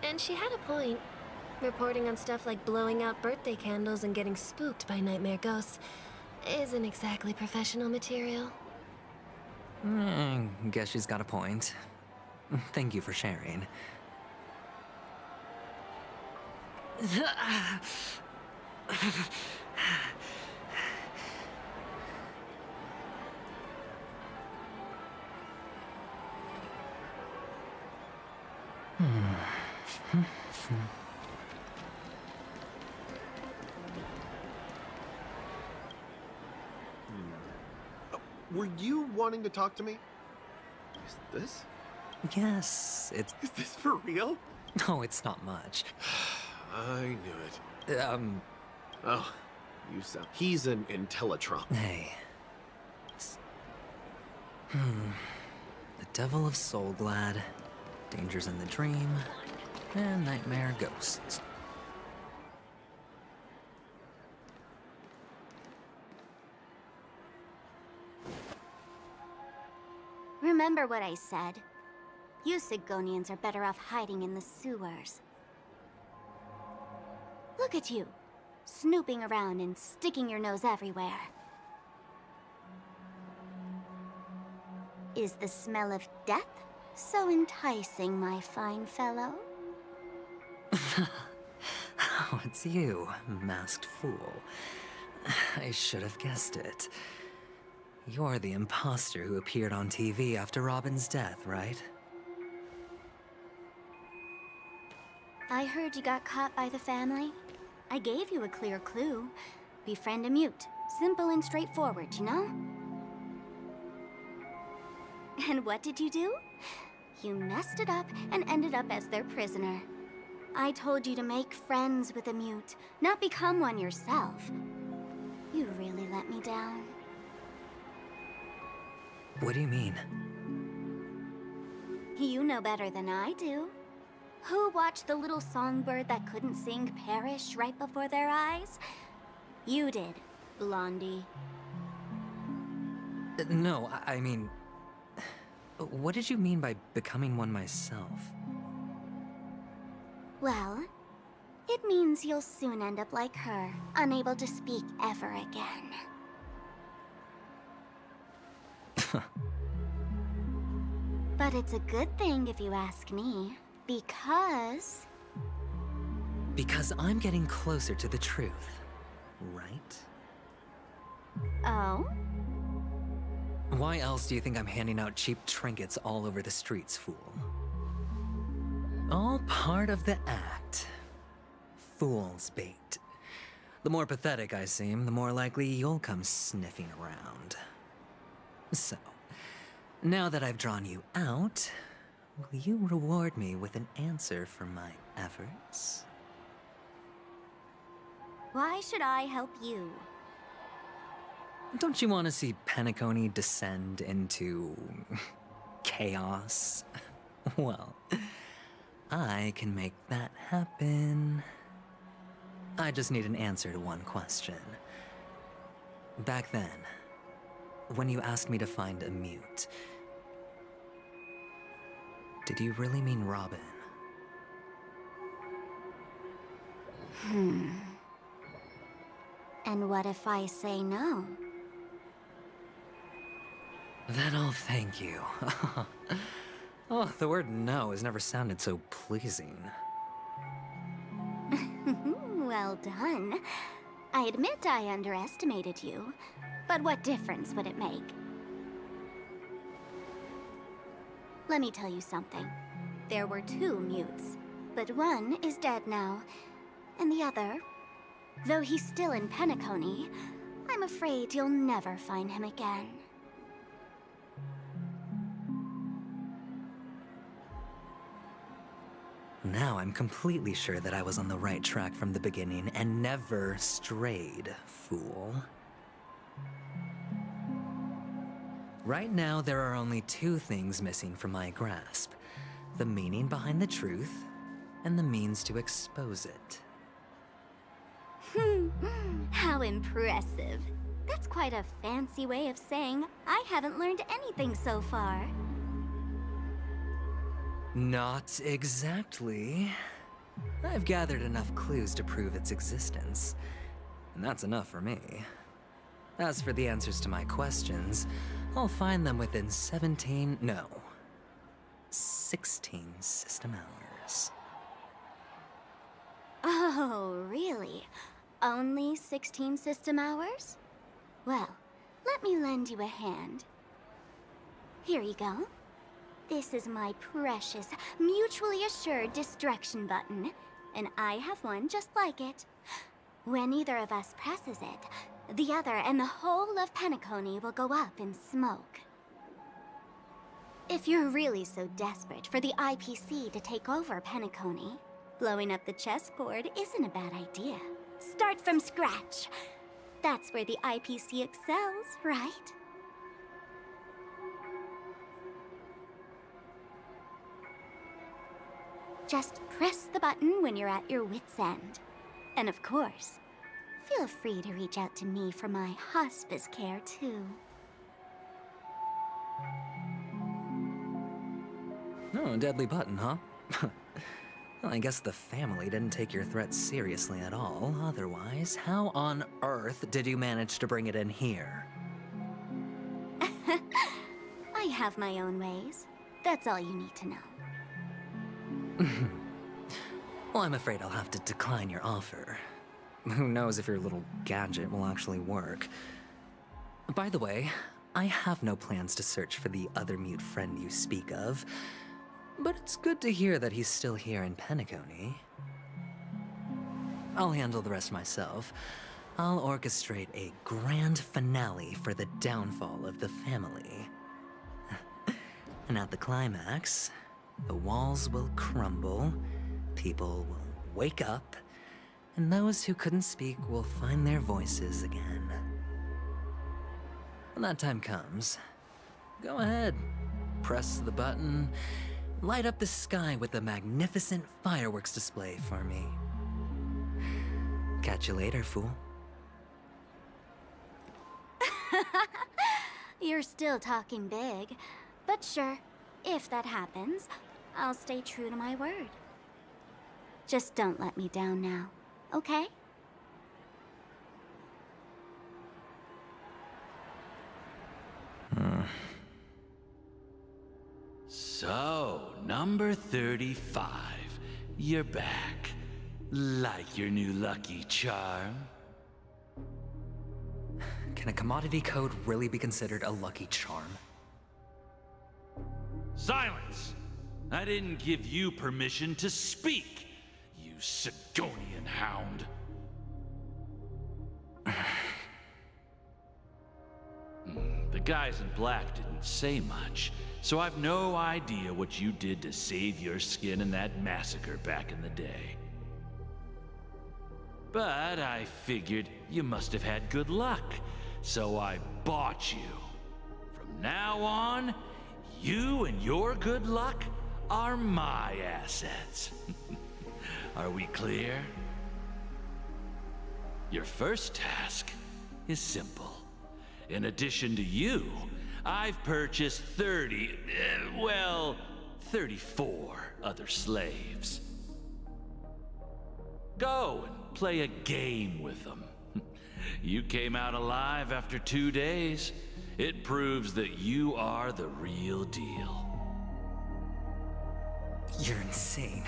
and she had a point. Reporting on stuff like blowing out birthday candles and getting spooked by nightmare ghosts isn't exactly professional material. Guess she's got a point. Thank you for sharing. Were you wanting to talk to me? Is this? Yes, it's... Is this for real? No, it's not much. I knew it. Oh, you sound... He's an Intellitron. Hey. The Devil of Soulglad, Dangers in the Dream, and Nightmare Ghosts. Remember what I said. You Sigonians are better off hiding in the sewers. Look at you, snooping around and sticking your nose everywhere. Is the smell of death so enticing, my fine fellow? Oh, it's you, masked fool. I should have guessed it. You're the imposter who appeared on TV after Robin's death, right? I heard you got caught by the family. I gave you a clear clue. Befriend a mute. Simple and straightforward, you know? And what did you do? You messed it up and ended up as their prisoner. I told you to make friends with a mute, not become one yourself. You really let me down. What do you mean? You know better than I do. Who watched the little songbird that couldn't sing perish right before their eyes? You did, Blondie. No, I mean... What did you mean by becoming one myself? Well, it means you'll soon end up like her, unable to speak ever again. But it's a good thing if you ask me, because... Because I'm getting closer to the truth, right? Oh? Why else do you think I'm handing out cheap trinkets all over the streets, fool? All part of the act. Fool's bait. The more pathetic I seem, the more likely you'll come sniffing around. So, now that I've drawn you out, will you reward me with an answer for my efforts? Why should I help you? Don't you want to see Penacony descend into... chaos? Well, I can make that happen. I just need an answer to one question. Back then, when you asked me to find a mute, Did you really mean Robin? And what if I say no? Then I'll thank you. Oh, the word no has never sounded so pleasing. Well done. I admit I underestimated you, but what difference would it make? Let me tell you something. There were 2 mutes, but one is dead now, and the other, though he's still in Penacony, I'm afraid you'll never find him again. Now I'm completely sure that I was on the right track from the beginning and never strayed, fool. Right now, there are only 2 things missing from my grasp. The meaning behind the truth, and the means to expose it. How impressive. That's quite a fancy way of saying I haven't learned anything so far. Not exactly. I've gathered enough clues to prove its existence, and that's enough for me. As for the answers to my questions, I'll find them within 16 system hours. Oh, really? Only 16 system hours? Well, let me lend you a hand. Here you go. This is my precious, mutually assured destruction button, and I have one just like it. When either of us presses it, the other and the whole of Penacony will go up in smoke. If you're really so desperate for the IPC to take over Penacony, blowing up the chessboard isn't a bad idea. Start from scratch. That's where the IPC excels, right? Just press the button when you're at your wit's end. And of course, feel free to reach out to me for my hospice care, too. Oh, deadly button, huh? Well, I guess the family didn't take your threat seriously at all. Otherwise, how on earth did you manage to bring it in here? I have my own ways. That's all you need to know. Well, I'm afraid I'll have to decline your offer. Who knows if your little gadget will actually work. By the way, I have no plans to search for the other mute friend you speak of, but it's good to hear that he's still here in Penacony. I'll handle the rest myself. I'll orchestrate a grand finale for the downfall of the family. And at the climax, the walls will crumble, people will wake up, and those who couldn't speak will find their voices again. When that time comes, go ahead, press the button, light up the sky with a magnificent fireworks display for me. Catch you later, fool. You're still talking big, but sure, if that happens, I'll stay true to my word. Just don't let me down now, okay? So, number 35. You're back. Like your new lucky charm? Can a commodity code really be considered a lucky charm? Silence! I didn't give you permission to speak, you Sigonian hound. The guys in black didn't say much, so I've no idea what you did to save your skin in that massacre back in the day. But I figured you must have had good luck, so I bought you. From now on, you and your good luck are my assets. Are we clear? Your first task is simple. In addition to you, I've purchased 34 other slaves. Go and play a game with them. You came out alive after 2 days. It proves that you are the real deal. You're insane.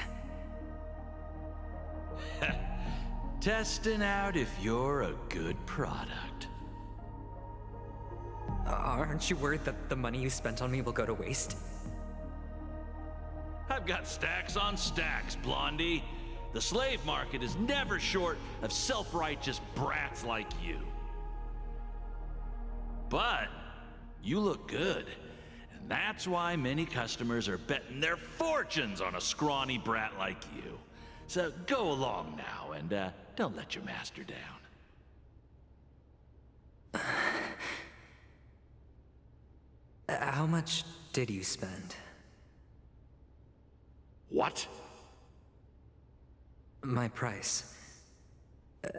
Testing out if you're a good product. Aren't you worried that the money you spent on me will go to waste? I've got stacks on stacks, Blondie. The slave market is never short of self-righteous brats like you. But you look good, and that's why many customers are betting their fortunes on a scrawny brat like you. So go along now, and don't let your master down. How much did you spend? What? My price.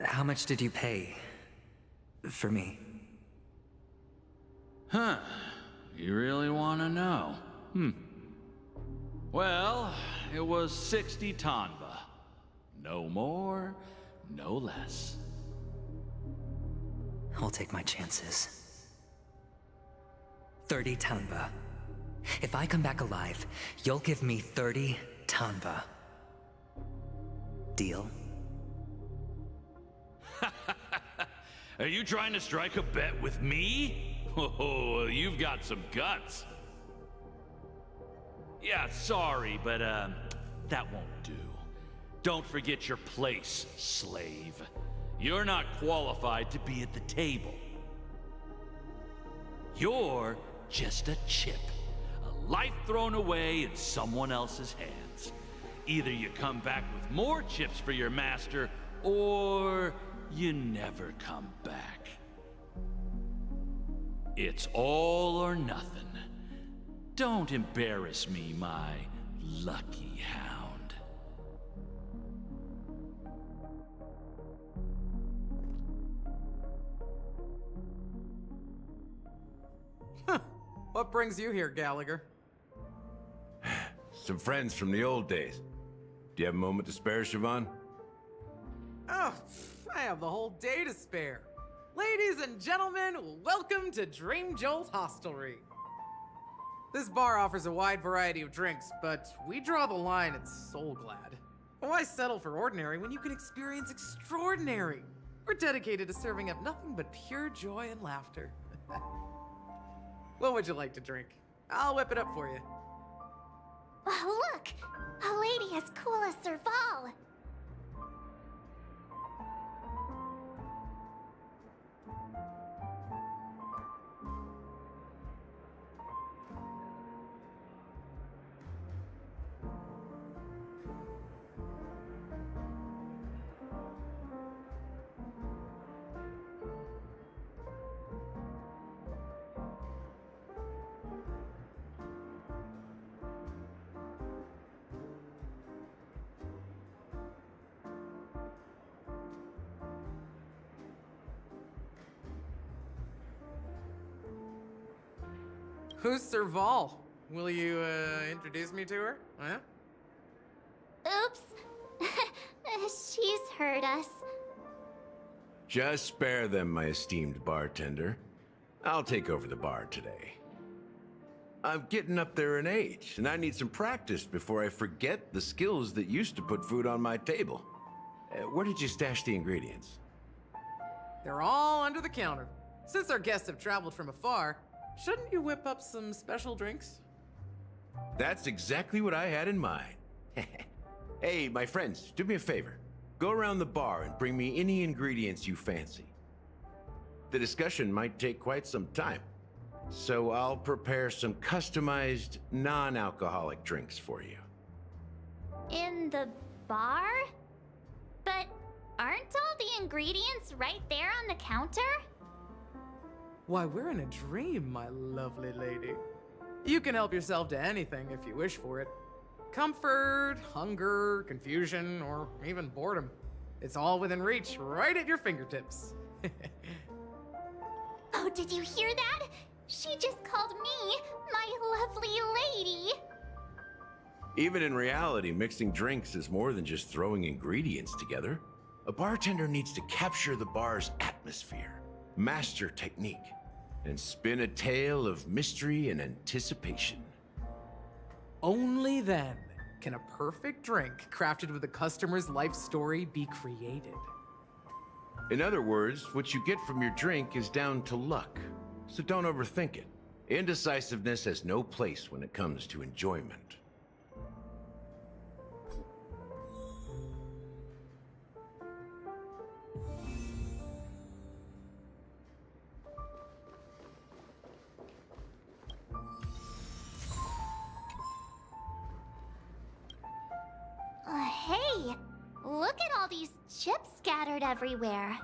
How much did you pay for me? Huh. You really want to know? Well, it was 60 tanba. No more, no less. I'll take my chances. 30 tanba. If I come back alive, you'll give me 30 tanba. Deal? Are you trying to strike a bet with me? Oh, you've got some guts. Yeah, sorry, but that won't do. Don't forget your place, slave. You're not qualified to be at the table. You're just a chip. A life thrown away in someone else's hands. Either you come back with more chips for your master, or you never come back. It's all or nothing. Don't embarrass me, my lucky hound. What brings you here, Gallagher? Some friends from the old days. Do you have a moment to spare, Siobhan? Oh, I have the whole day to spare. Ladies and gentlemen, welcome to Dream Jolt Hostelry. This bar offers a wide variety of drinks, but we draw the line at Soulglad. Why settle for ordinary when you can experience extraordinary? We're dedicated to serving up nothing but pure joy and laughter. What would you like to drink? I'll whip it up for you. Oh, look! A lady as cool as Serval! Who's Serval? Will you, introduce me to her? Huh? Oops. She's heard us. Just spare them, my esteemed bartender. I'll take over the bar today. I'm getting up there in age, and I need some practice before I forget the skills that used to put food on my table. Where did you stash the ingredients? They're all under the counter. Since our guests have traveled from afar, shouldn't you whip up some special drinks? That's exactly what I had in mind. Hey, my friends, do me a favor. Go around the bar and bring me any ingredients you fancy. The discussion might take quite some time, so I'll prepare some customized, non-alcoholic drinks for you. In the bar? But aren't all the ingredients right there on the counter? Why, we're in a dream, my lovely lady. You can help yourself to anything if you wish for it. Comfort, hunger, confusion, or even boredom. It's all within reach, right at your fingertips. Oh, did you hear that? She just called me my lovely lady. Even in reality, mixing drinks is more than just throwing ingredients together. A bartender needs to capture the bar's atmosphere, master technique, and spin a tale of mystery and anticipation. Only then can a perfect drink crafted with a customer's life story be created. In other words, what you get from your drink is down to luck, so don't overthink it. Indecisiveness has no place when it comes to enjoyment. Hey, look at all these chips scattered everywhere.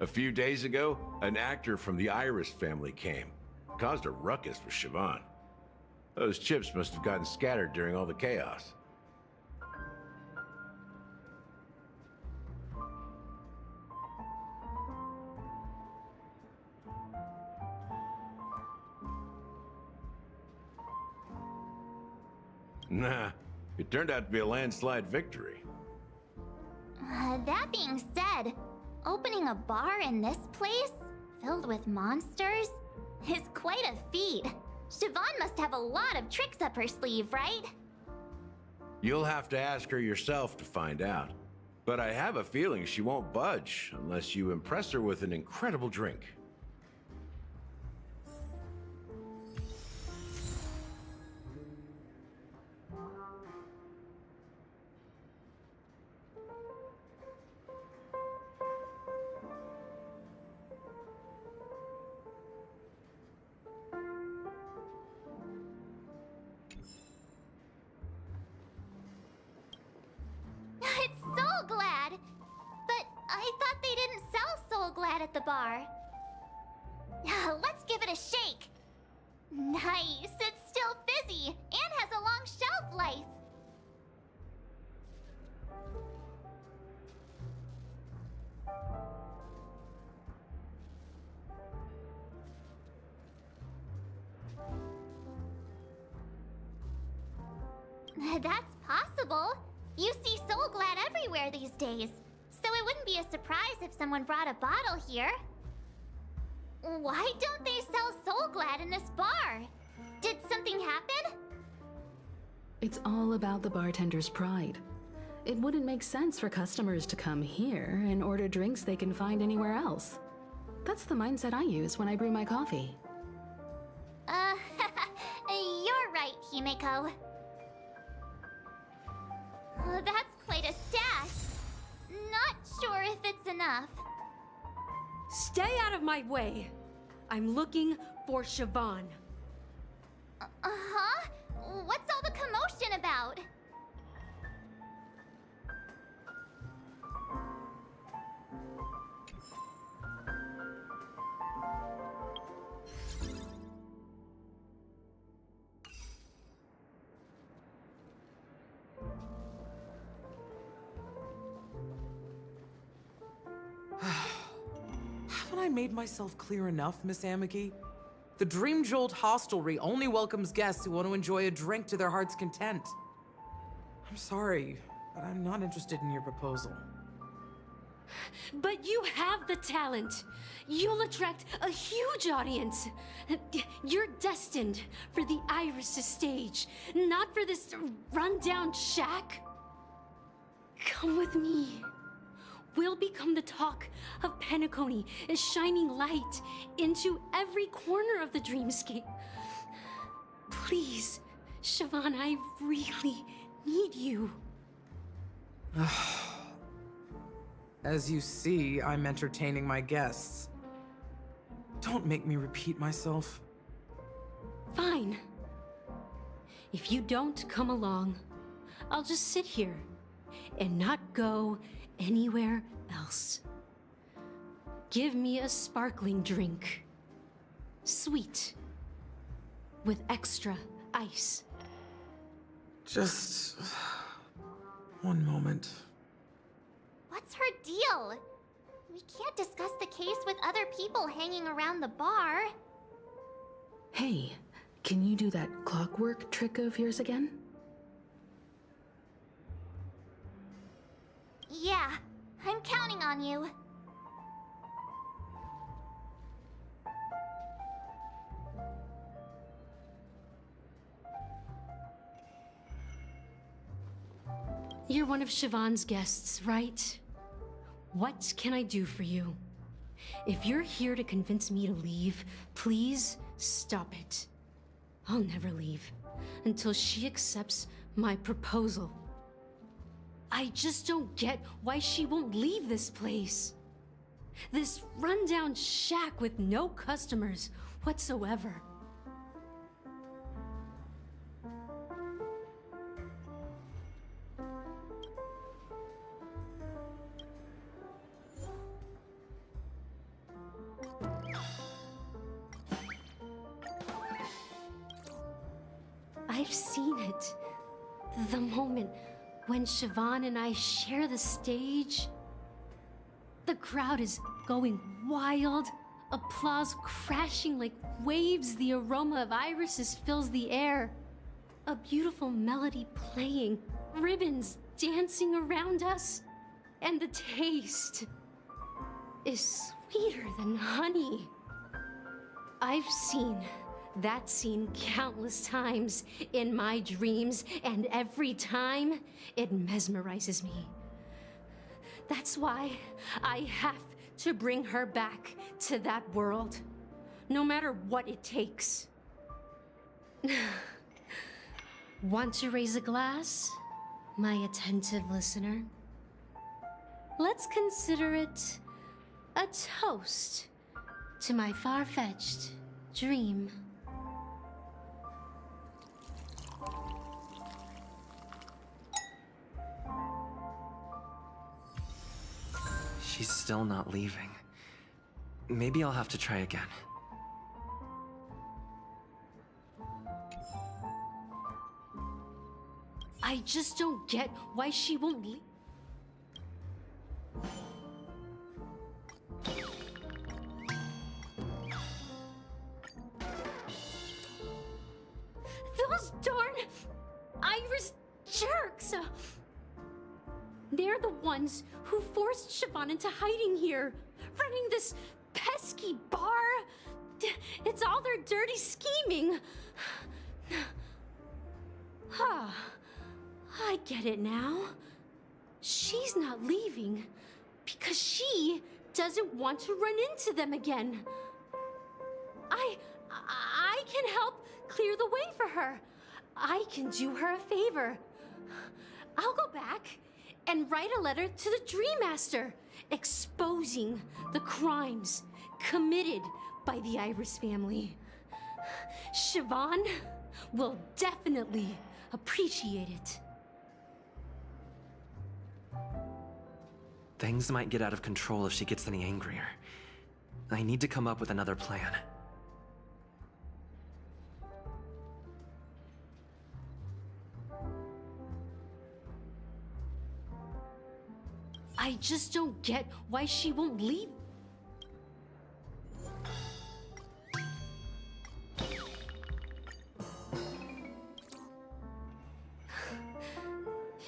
A few days ago, an actor from the Iris family came. Caused a ruckus with Siobhan. Those chips must have gotten scattered during all the chaos. Nah, it turned out to be a landslide victory. That being said, opening a bar in this place, filled with monsters, is quite a feat. Siobhan must have a lot of tricks up her sleeve, right? You'll have to ask her yourself to find out. But I have a feeling she won't budge unless you impress her with an incredible drink. It's Soul Glad! But I thought they didn't sell Soul Glad at the bar. Let's give it a shake. Nice, it's still fizzy and has a long shelf life. That's possible. You see Soul Glad everywhere these days, so it wouldn't be a surprise if someone brought a bottle here. Why don't they sell Soul Glad in this bar? Did something happen? It's all about the bartender's pride. It wouldn't make sense for customers to come here and order drinks they can find anywhere else. That's the mindset I use when I brew my coffee. You're right, Himeko. That's quite a stash. Not sure if it's enough. Stay out of my way. I'm looking for Siobhan. Uh-huh? What's all the commotion about? Haven't I made myself clear enough, Miss Amiki? The Dream Jolt Hostelry only welcomes guests who want to enjoy a drink to their heart's content. I'm sorry, but I'm not interested in your proposal. But you have the talent. You'll attract a huge audience. You're destined for the Iris stage, not for this rundown shack. Come with me. We'll become the talk of Penacony, is shining light into every corner of the dreamscape. Please, Siobhan, I really need you. As you see, I'm entertaining my guests. Don't make me repeat myself. Fine. If you don't come along, I'll just sit here and not go anywhere else. Give me a sparkling drink. Sweet. With extra ice. Just one moment. What's her deal? We can't discuss the case with other people hanging around the bar. Hey, can you do that clockwork trick of yours again? Yeah, I'm counting on you. You're one of Siobhan's guests, right? What can I do for you? If you're here to convince me to leave, please stop it. I'll never leave until she accepts my proposal. I just don't get why she won't leave this place. This rundown shack with no customers whatsoever. I've seen it. The moment when Siobhan and I share the stage. The crowd is going wild. Applause crashing like waves. The aroma of irises fills the air. A beautiful melody playing. Ribbons dancing around us. And the taste is sweeter than honey. I've seen that scene countless times in my dreams, and every time it mesmerizes me. That's why I have to bring her back to that world, no matter what it takes. Want to raise a glass, my attentive listener? Let's consider it a toast to my far-fetched dream. She's still not leaving. Maybe I'll have to try again. I just don't get why she won't leave. Those darn Iris jerks! They're the ones who forced Siobhan into hiding here, running this pesky bar. It's all their dirty scheming. I get it now. She's not leaving because she doesn't want to run into them again. I can help clear the way for her. I can do her a favor. I'll go back and write a letter to the Dream Master, exposing the crimes committed by the Iris family. Siobhan will definitely appreciate it. Things might get out of control if she gets any angrier. I need to come up with another plan. I just don't get why she won't leave.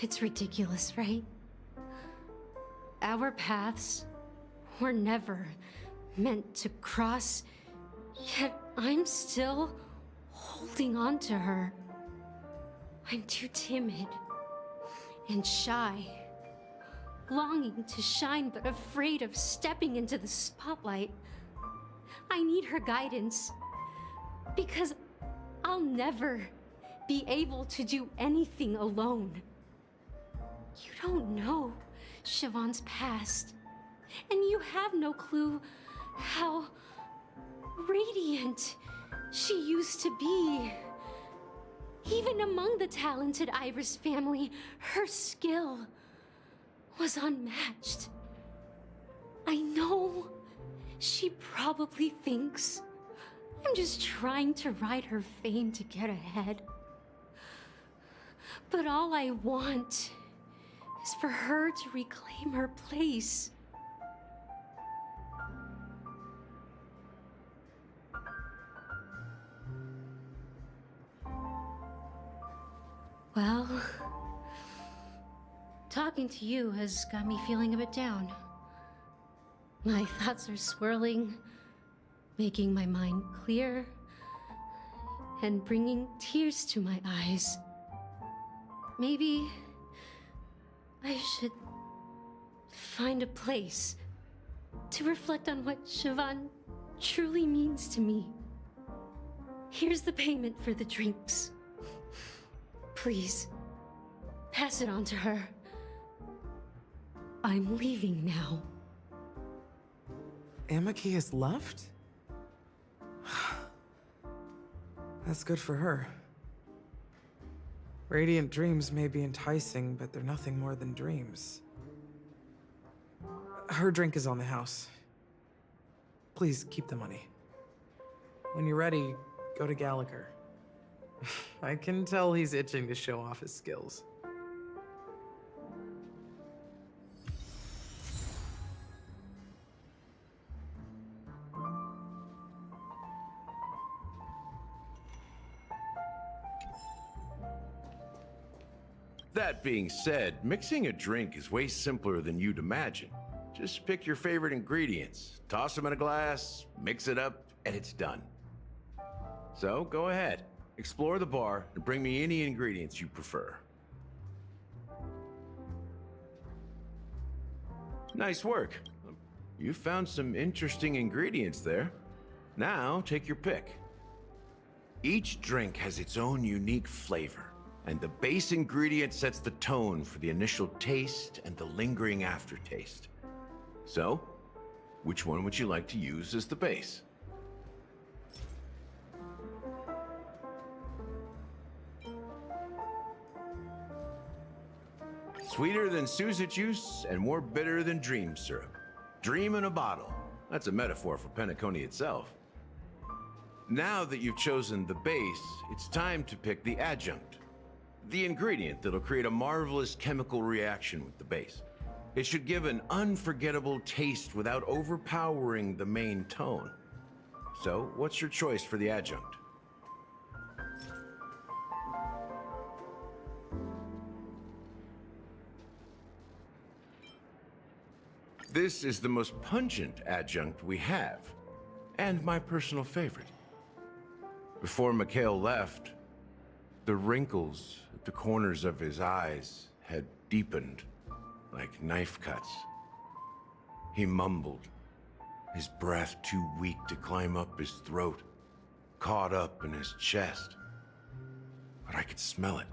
It's ridiculous, right? Our paths were never meant to cross, yet I'm still holding on to her. I'm too timid and shy, longing to shine but afraid of stepping into the spotlight. I need her guidance, because I'll never be able to do anything alone. You don't know Siobhan's past, and you have no clue how radiant she used to be. Even among the talented Iris family, her skill was unmatched. I know she probably thinks I'm just trying to ride her fame to get ahead. But all I want is for her to reclaim her place. Well, talking to you has got me feeling a bit down. My thoughts are swirling, making my mind clear, and bringing tears to my eyes. Maybe I should find a place to reflect on what Siobhan truly means to me. Here's the payment for the drinks. Please, pass it on to her. I'm leaving now. Amaki has left? That's good for her. Radiant dreams may be enticing, but they're nothing more than dreams. Her drink is on the house. Please keep the money. When you're ready, go to Gallagher. I can tell he's itching to show off his skills. That being said, mixing a drink is way simpler than you'd imagine. Just pick your favorite ingredients, toss them in a glass, mix it up, and it's done. So go ahead, explore the bar, and bring me any ingredients you prefer. Nice work. You found some interesting ingredients there. Now take your pick. Each drink has its own unique flavor, and the base ingredient sets the tone for the initial taste and the lingering aftertaste. So, which one would you like to use as the base? Sweeter than Suza juice and more bitter than dream syrup. Dream in a bottle. That's a metaphor for Penacony itself. Now that you've chosen the base, it's time to pick the adjunct. The ingredient that'll create a marvelous chemical reaction with the base. It should give an unforgettable taste without overpowering the main tone. So, what's your choice for the adjunct? This is the most pungent adjunct we have, and my personal favorite. Before Mikhail left, the wrinkles at the corners of his eyes had deepened like knife cuts. He mumbled, his breath too weak to climb up his throat, caught up in his chest. But I could smell it.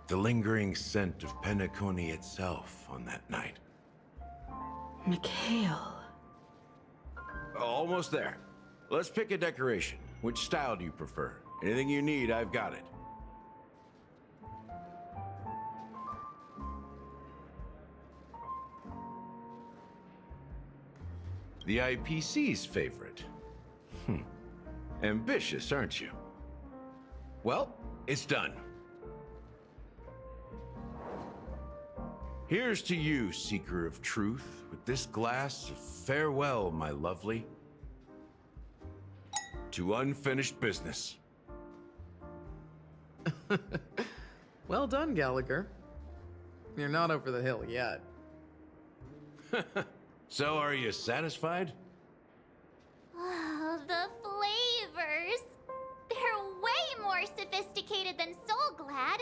The lingering scent of Penacony itself on that night. Mikhail. Almost there. Let's pick a decoration. Which style do you prefer? Anything you need, I've got it. The IPC's favorite. Ambitious, aren't you? Well, it's done. Here's to you, seeker of truth, with this glass of farewell, my lovely. To unfinished business. Well done, Gallagher. You're not over the hill yet. So, are you satisfied? Oh, the flavors! They're way more sophisticated than Soulglad.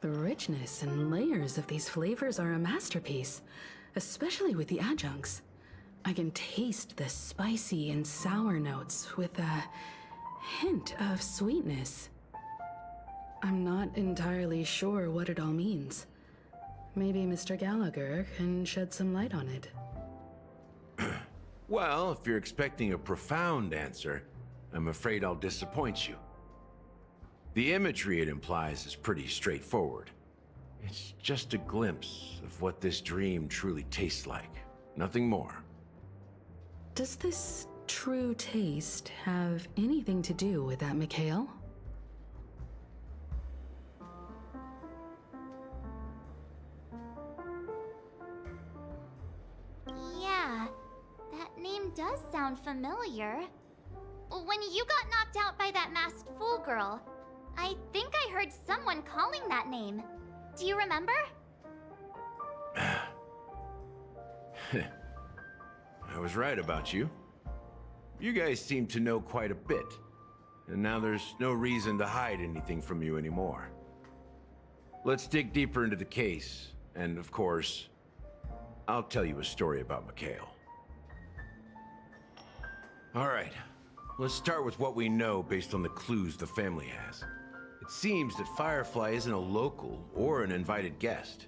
The richness and layers of these flavors are a masterpiece, especially with the adjuncts. I can taste the spicy and sour notes with a hint of sweetness. I'm not entirely sure what it all means. Maybe Mr. Gallagher can shed some light on it. Well, if you're expecting a profound answer, I'm afraid I'll disappoint you. The imagery it implies is pretty straightforward. It's just a glimpse of what this dream truly tastes like. Nothing more. Does this true taste have anything to do with that, Mikhail? Yeah, that name does sound familiar. When you got knocked out by that masked fool girl, I think I heard someone calling that name. Do you remember? I was right about you. You guys seem to know quite a bit. And now there's no reason to hide anything from you anymore. Let's dig deeper into the case. And of course, I'll tell you a story about Mikhail. All right, let's start with what we know based on the clues the family has. It seems that Firefly isn't a local or an invited guest.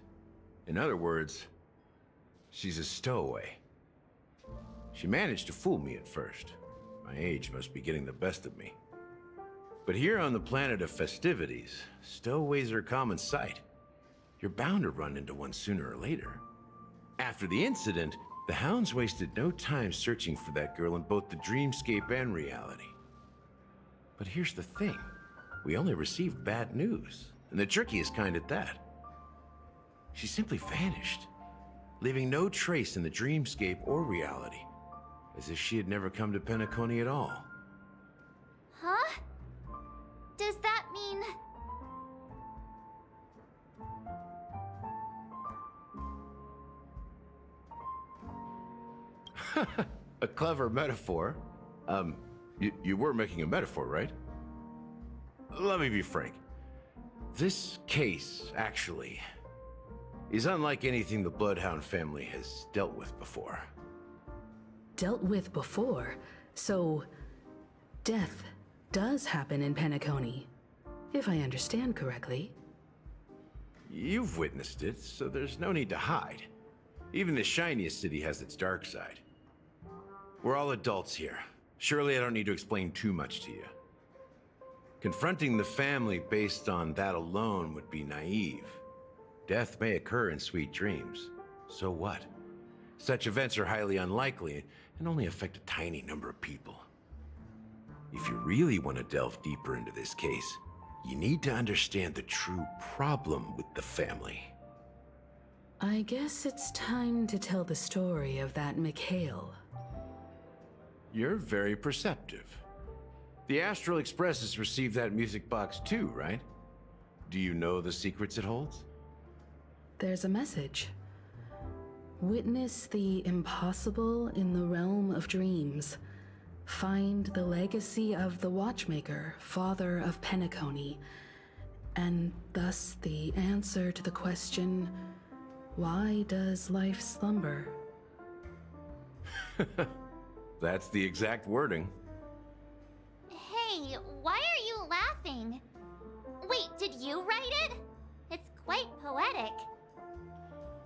In other words, she's a stowaway. She managed to fool me at first. My age must be getting the best of me. But here on the planet of festivities, stowaways are a common sight. You're bound to run into one sooner or later. After the incident, the hounds wasted no time searching for that girl in both the dreamscape and reality. But here's the thing. We only received bad news, and the trickiest kind at that. She simply vanished, leaving no trace in the dreamscape or reality, as if she had never come to Penacony at all. Huh? Does that mean... A clever metaphor. You were making a metaphor, right? Let me be frank. This case, actually, is unlike anything the Bloodhound family has dealt with before. Dealt with before? So, death does happen in Penacony, if I understand correctly. You've witnessed it, so there's no need to hide. Even the shiniest city has its dark side. We're all adults here. Surely I don't need to explain too much to you. Confronting the family based on that alone would be naive. Death may occur in sweet dreams. So what? Such events are highly unlikely and only affect a tiny number of people. If you really want to delve deeper into this case, you need to understand the true problem with the family. I guess it's time to tell the story of that Mikhail. You're very perceptive. The Astral Express has received that music box too, right? Do you know the secrets it holds? There's a message. Witness the impossible in the realm of dreams. Find the legacy of the Watchmaker, father of Penacony, and thus the answer to the question, why does life slumber? That's the exact wording. Hey, why are you laughing? Wait, did you write it? It's quite poetic.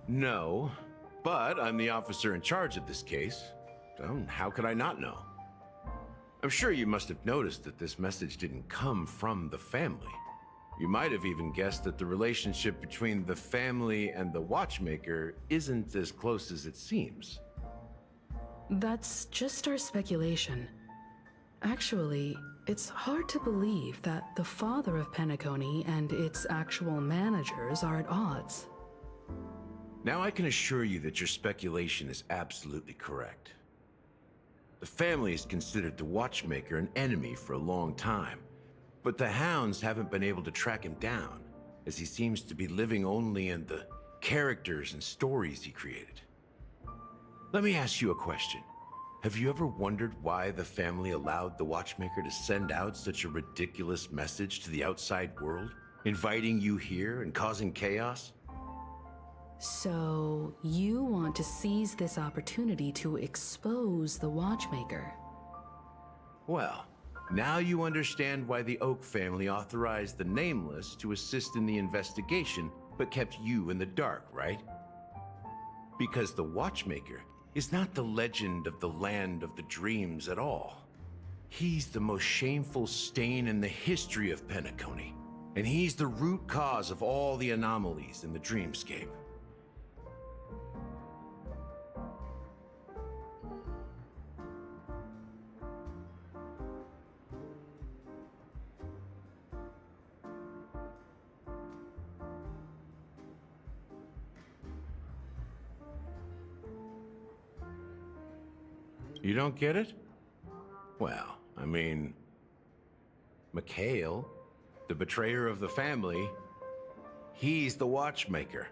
No, but I'm the officer in charge of this case. So how could I not know? I'm sure you must have noticed that this message didn't come from the family. You might have even guessed that the relationship between the family and the Watchmaker isn't as close as it seems. That's just our speculation. Actually, it's hard to believe that the father of Penacony and its actual managers are at odds. Now I can assure you that your speculation is absolutely correct. The family has considered the Watchmaker an enemy for a long time, but the hounds haven't been able to track him down, as he seems to be living only in the characters and stories he created. Let me ask you a question. Have you ever wondered why the family allowed the Watchmaker to send out such a ridiculous message to the outside world, inviting you here and causing chaos? So, you want to seize this opportunity to expose the Watchmaker? Well, now you understand why the Oak family authorized the Nameless to assist in the investigation, but kept you in the dark, right? Because the Watchmaker is not the legend of the Land of the Dreams at all. He's the most shameful stain in the history of Penacony, and he's the root cause of all the anomalies in the dreamscape. You don't get it? Well, I mean, Mikhail, the betrayer of the family, He's the watchmaker.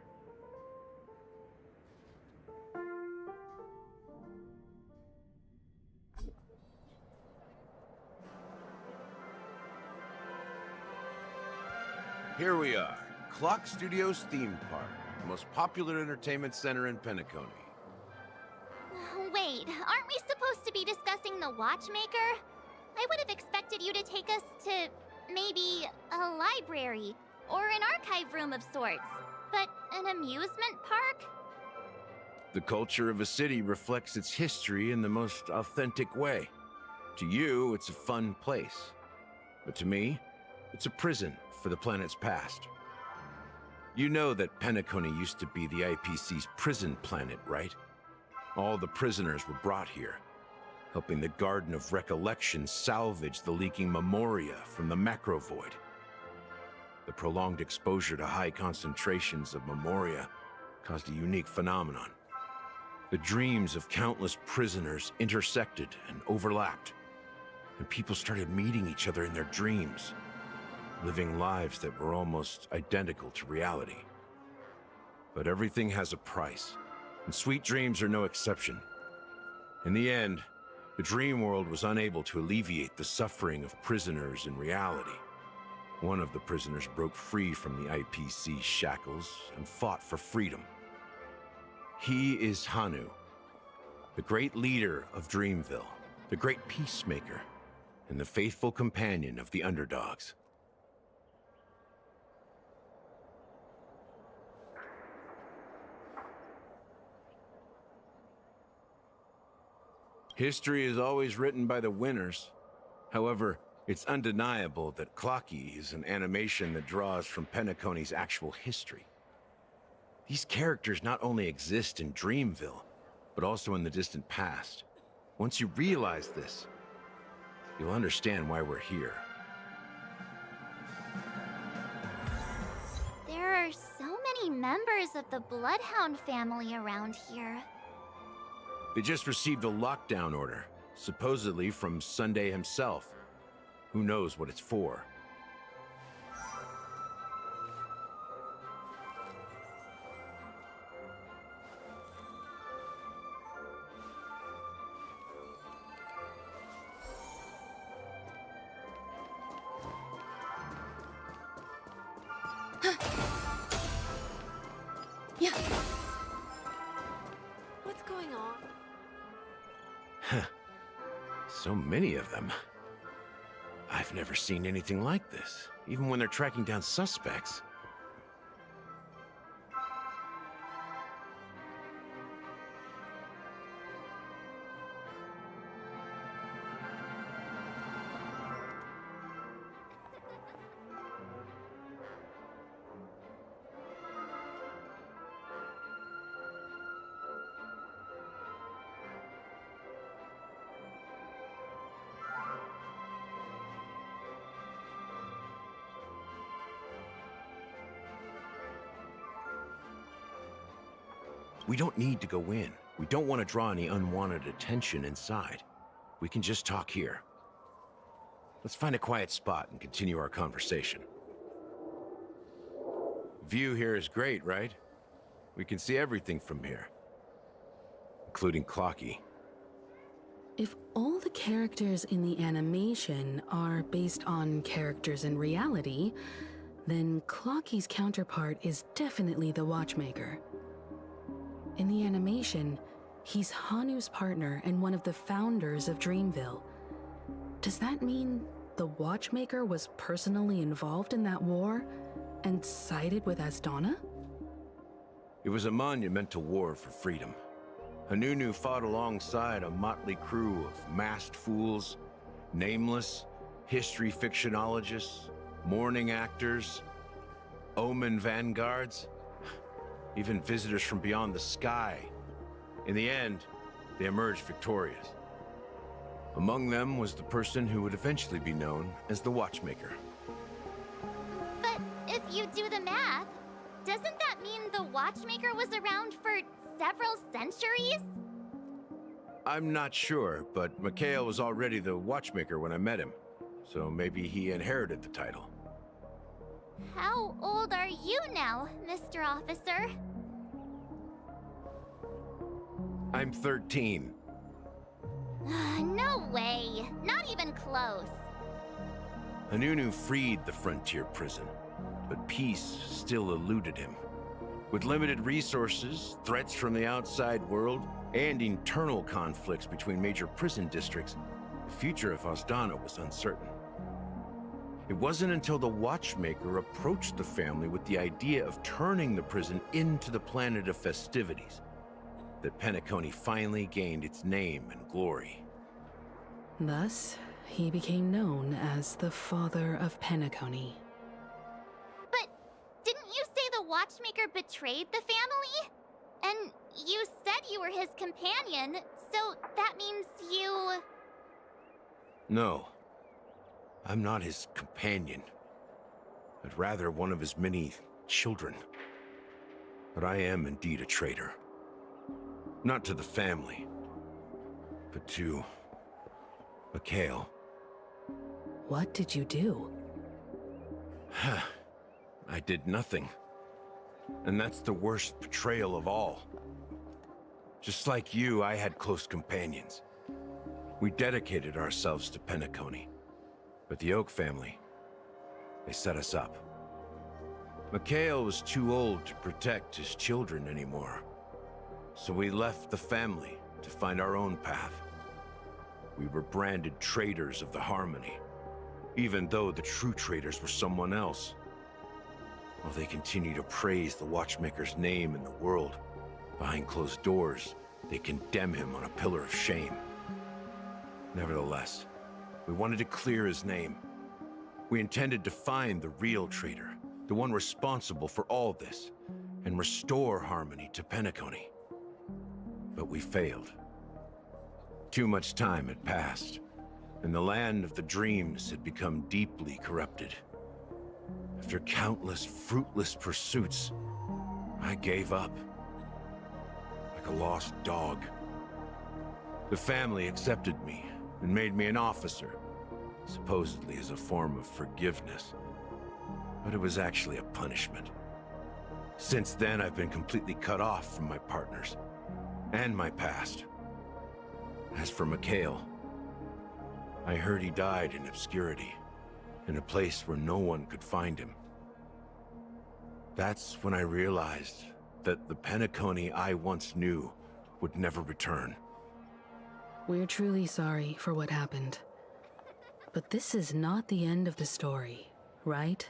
Here we are, Clock Studios theme park, the most popular entertainment center in Penacony. Wait, aren't we supposed to be discussing the watchmaker? I would have expected you to take us to maybe a library or an archive room of sorts. But an amusement park? The culture of a city reflects its history in the most authentic way. To you, it's a fun place. But to me, it's a prison for the planet's past. You know that Penacony used to be the IPC's prison planet, right? All the prisoners were brought here, helping the Garden of Recollection salvage the leaking memoria from the macro void. The prolonged exposure to high concentrations of memoria caused a unique phenomenon. The dreams of countless prisoners intersected and overlapped, and people started meeting each other in their dreams, living lives that were almost identical to reality. But everything has a price, and sweet dreams are no exception. In the end, the dream world was unable to alleviate the suffering of prisoners in reality. One of the prisoners broke free from the IPC shackles and fought for freedom. He is Hanu, the great leader of Dreamville, the great peacemaker, and the faithful companion of the underdogs. History is always written by the winners. However, it's undeniable that Clocky is an animation that draws from Penacony's actual history. These characters not only exist in Dreamville, but also in the distant past. Once you realize this, you'll understand why we're here. There are so many members of the Bloodhound family around here. They just received a lockdown order, supposedly from Sunday himself. Who knows what it's for? Yeah. What's going on? So many of them. I've never seen anything like this, even when they're tracking down suspects. We don't need to go in. We don't want to draw any unwanted attention inside. We can just talk here. Let's find a quiet spot and continue our conversation. View here is great, right? We can see everything from here, including Clocky. If all the characters in the animation are based on characters in reality, then Clocky's counterpart is definitely the Watchmaker. In the animation, he's Hanu's partner and one of the founders of Dreamville. Does that mean the Watchmaker was personally involved in that war and sided with Asdana? It was a monumental war for freedom. Hanunu fought alongside a motley crew of masked fools, nameless, history fictionologists, mourning actors, omen vanguards, even visitors from beyond the sky. In the end, they emerged victorious. Among them was the person who would eventually be known as the Watchmaker. But if you do the math, doesn't that mean the Watchmaker was around for several centuries? I'm not sure, but Mikhail was already the Watchmaker when I met him, so maybe he inherited the title. How old are you now, Mr. Officer? I'm 13. No way. Not even close. Anunu freed the frontier prison, but peace still eluded him. With limited resources, threats from the outside world, and internal conflicts between major prison districts, the future of Osdana was uncertain. It wasn't until the Watchmaker approached the family with the idea of turning the prison into the planet of festivities that Penacony finally gained its name and glory. Thus, he became known as the Father of Penacony. But didn't you say the Watchmaker betrayed the family? And you said you were his companion, so that means you... No, I'm not his companion, but rather one of his many children. But I am indeed a traitor. Not to the family, but to Mikhail. What did you do? I did nothing. And that's the worst betrayal of all. Just like you, I had close companions. We dedicated ourselves to Penacony. But the Oak family, they set us up. Mikhail was too old to protect his children anymore. So we left the family to find our own path. We were branded traitors of the Harmony, even though the true traitors were someone else. While they continue to praise the Watchmaker's name in the world, behind closed doors, they condemn him on a pillar of shame. Nevertheless, we wanted to clear his name. We intended to find the real traitor, the one responsible for all this, and restore harmony to Penacony. But we failed. Too much time had passed, and the land of the dreams had become deeply corrupted. After countless fruitless pursuits, I gave up. Like a lost dog. The family accepted me and made me an officer, supposedly as a form of forgiveness. But it was actually a punishment. Since then, I've been completely cut off from my partners and my past. As for Mikhail, I heard he died in obscurity, in a place where no one could find him. That's when I realized that the Penacony I once knew would never return. We're truly sorry for what happened. But this is not the end of the story, right?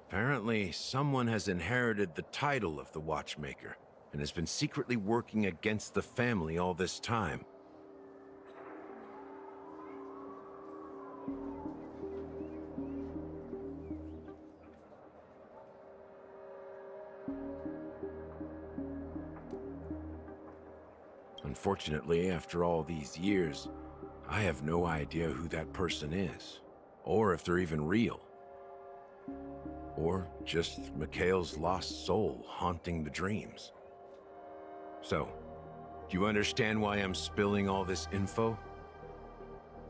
Apparently, someone has inherited the title of the Watchmaker and has been secretly working against the family all this time. Unfortunately, after all these years, I have no idea who that person is, or if they're even real. Or just Mikhail's lost soul haunting the dreams. So, do you understand why I'm spilling all this info?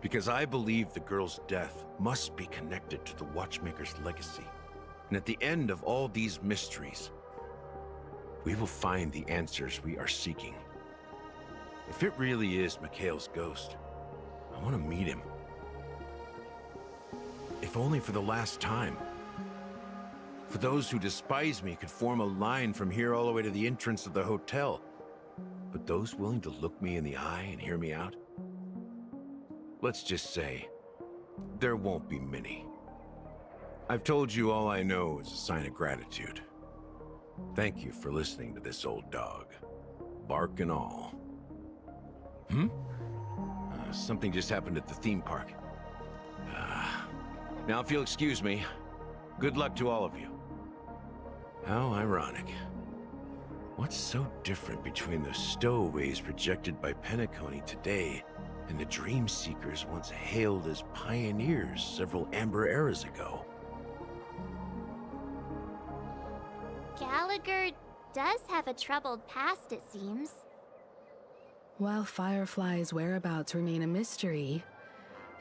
Because I believe the girl's death must be connected to the Watchmaker's legacy. And at the end of all these mysteries, we will find the answers we are seeking. If it really is Mikhail's ghost, I want to meet him. If only for the last time. For those who despise me could form a line from here all the way to the entrance of the hotel. But those willing to look me in the eye and hear me out? Let's just say, there won't be many. I've told you all I know is a sign of gratitude. Thank you for listening to this old dog. Bark and all. Something just happened at the theme park. Now if you'll excuse me, good luck to all of you. How ironic. What's so different between the stowaways projected by Penacony today and the dream seekers once hailed as pioneers several amber eras ago? Gallagher does have a troubled past, it seems. While Firefly's whereabouts remain a mystery,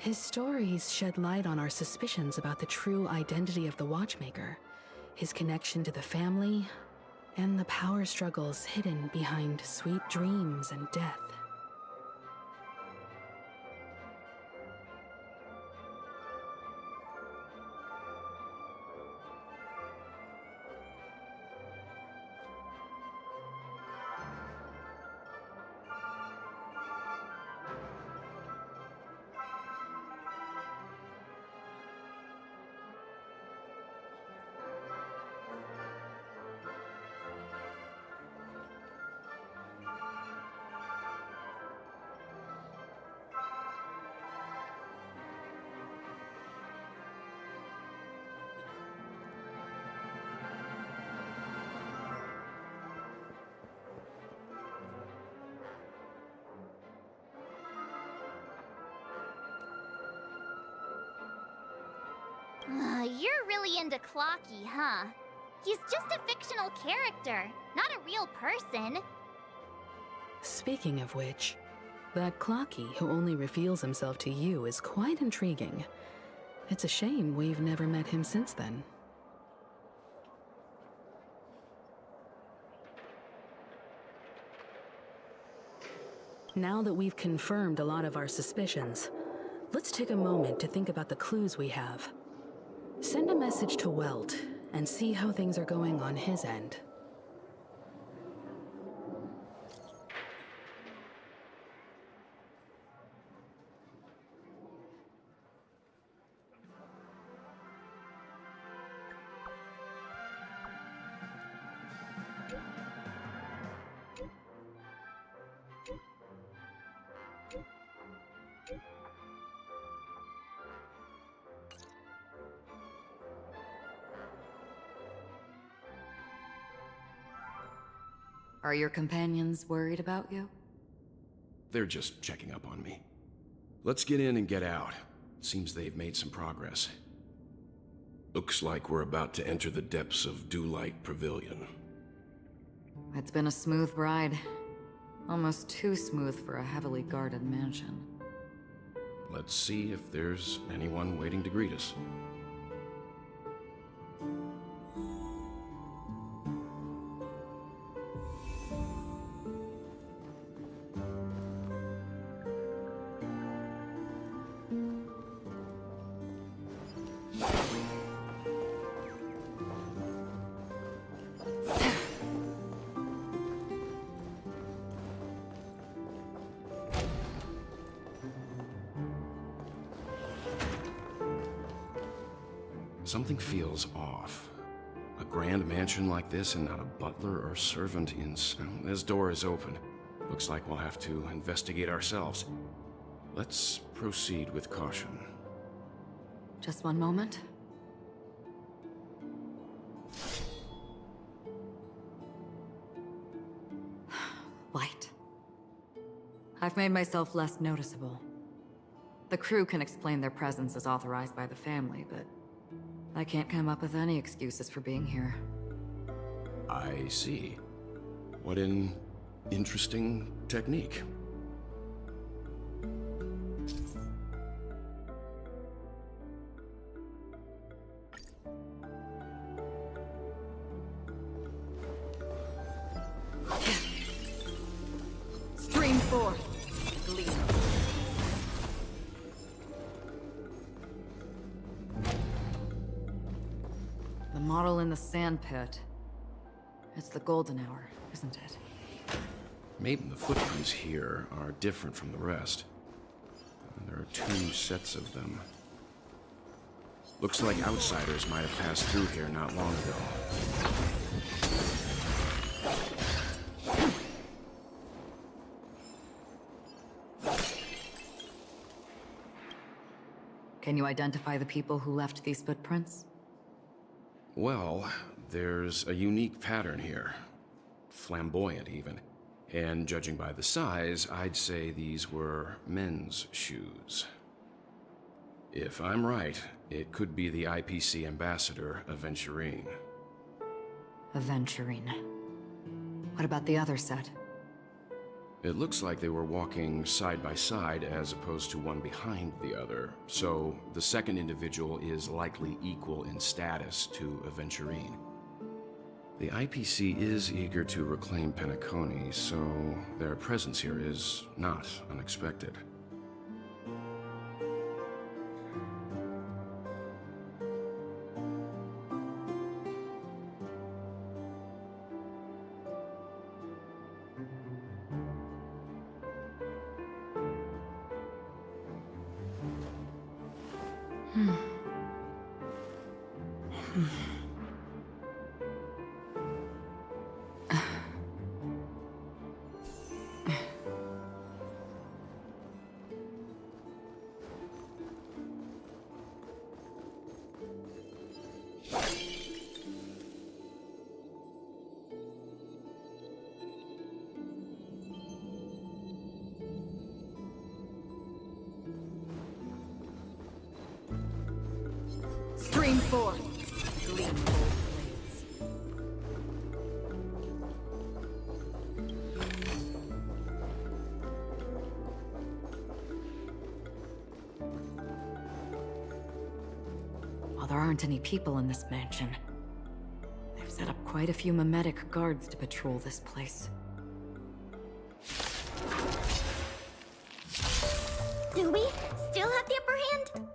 His stories shed light on our suspicions about the true identity of the Watchmaker, his connection to the family, and the power struggles hidden behind sweet dreams and death. You're really into Clocky, huh? He's just a fictional character, not a real person. Speaking of which, that Clocky who only reveals himself to you is quite intriguing. It's a shame we've never met him since then. Now that we've confirmed a lot of our suspicions, let's take a moment to think about the clues we have. Send a message to Welt and see how things are going on his end. Are your companions worried about you? They're just checking up on me. Let's get in and get out. Seems they've made some progress. Looks like we're about to enter the depths of Dewlight Pavilion. It's been a smooth ride. Almost too smooth for a heavily guarded mansion. Let's see if there's anyone waiting to greet us. Something feels off. A grand mansion like this and not a butler or servant in... This door is open. Looks like we'll have to investigate ourselves. Let's proceed with caution. Just one moment. Light. I've made myself less noticeable. The crew can explain their presence as authorized by the family, but I can't come up with any excuses for being here. I see. What an interesting technique. Stream forth, Gleam. The model in the sand pit. It's the golden hour, isn't it? Maybe the footprints here are different from the rest. There are two sets of them. Looks like outsiders might have passed through here not long ago. Can you identify the people who left these footprints? Well, there's a unique pattern here. Flamboyant, even. And judging by the size, I'd say these were men's shoes. If I'm right, it could be the IPC ambassador, Aventurine. Aventurine. What about the other set? It looks like they were walking side by side as opposed to one behind the other, so the second individual is likely equal in status to Aventurine. The IPC is eager to reclaim Penacony, so their presence here is not unexpected. Stream forth, gleamful blades. While there aren't any people in this mansion, they've set up quite a few mimetic guards to patrol this place. Do we still have the upper hand?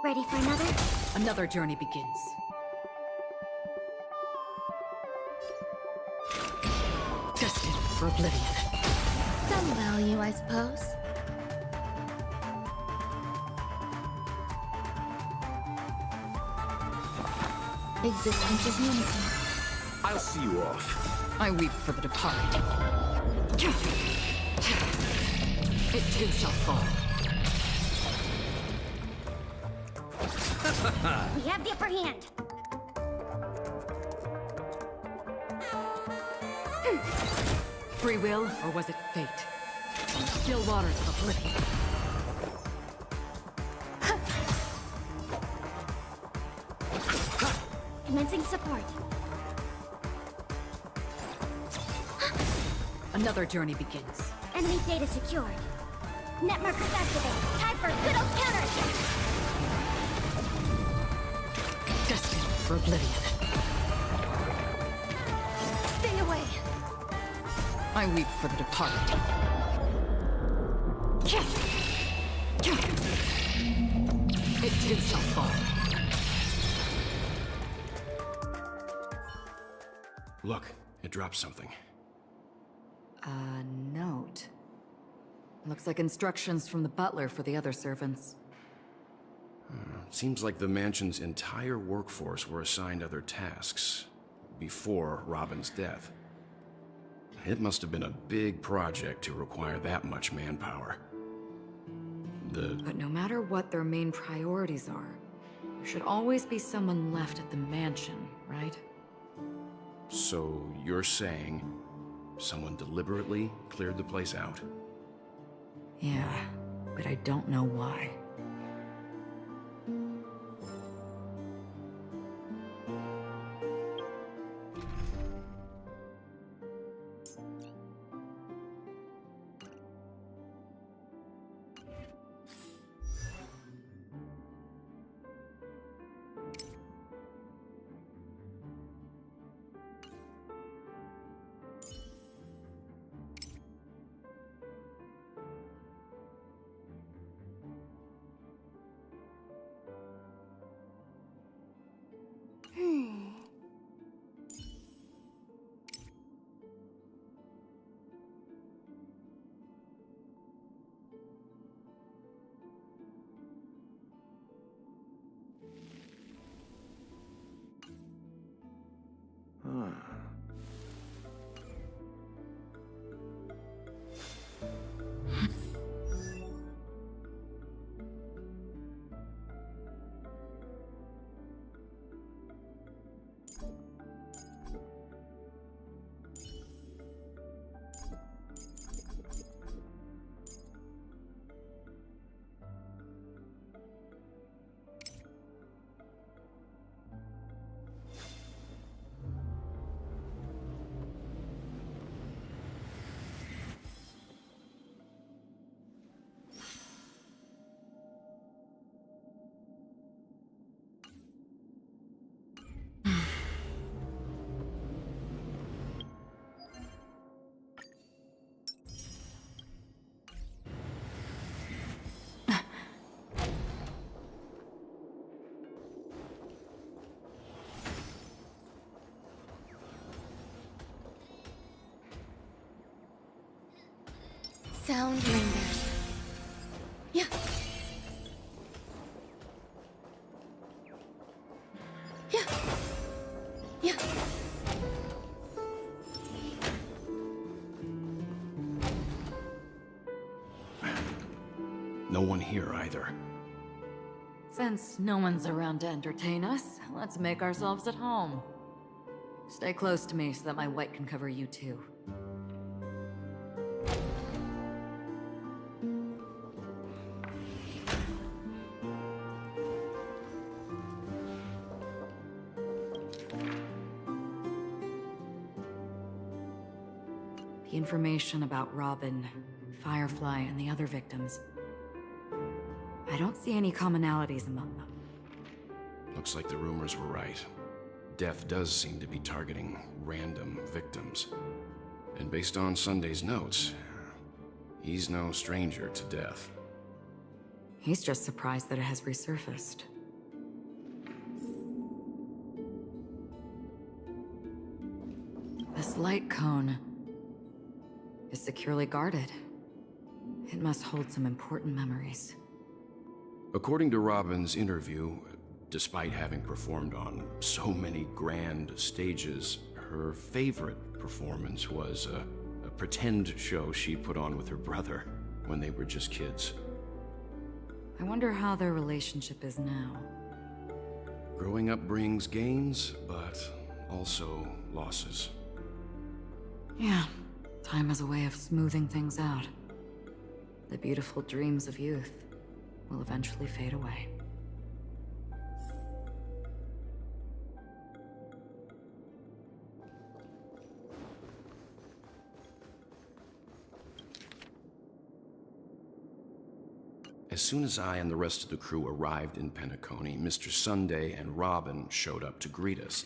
Ready for another? Another journey begins. Destined for oblivion. Some value, I suppose. Existence is unity. I'll see you off. I weep for the departed. It too shall fall. We have the upper hand. Free will, or was it fate? From the still waters of oblivion. Commencing support. Another journey begins. Enemy data secured. Net markers activate. Time for a good old counterattack. Destined for oblivion. Stay away. I weep for the departed. It too shall fall. Look, it dropped something. A note. Looks like instructions from the butler for the other servants. Seems like the mansion's entire workforce were assigned other tasks before Robin's death. It must have been a big project to require that much manpower. But no matter what their main priorities are, there should always be someone left at the mansion, right? So you're saying someone deliberately cleared the place out? Yeah, but I don't know why. Sound lingers. Yeah. Yeah. Yeah. No one here either. Since no one's around to entertain us, let's make ourselves at home. Stay close to me so that my white can cover you too. The information about Robin, Firefly, and the other victims. I don't see any commonalities among them. Looks like the rumors were right. Death does seem to be targeting random victims. And based on Sunday's notes, he's no stranger to death. He's just surprised that it has resurfaced. This light cone is securely guarded. It must hold some important memories. According to Robin's interview, despite having performed on so many grand stages, her favorite performance was a pretend show she put on with her brother when they were just kids. I wonder how their relationship is now. Growing up brings gains, but also losses. Yeah, time has a way of smoothing things out. The beautiful dreams of youth will eventually fade away. As soon as I and the rest of the crew arrived in Penacony, Mr. Sunday and Robin showed up to greet us.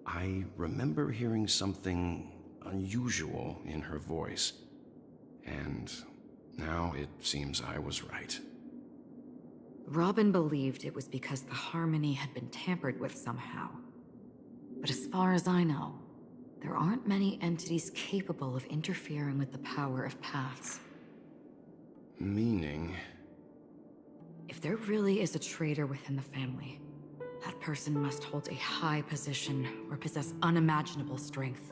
I remember hearing something unusual in her voice, and now it seems I was right. Robin believed it was because the harmony had been tampered with somehow. But as far as I know, there aren't many entities capable of interfering with the power of paths. Meaning? If there really is a traitor within the family, that person must hold a high position or possess unimaginable strength.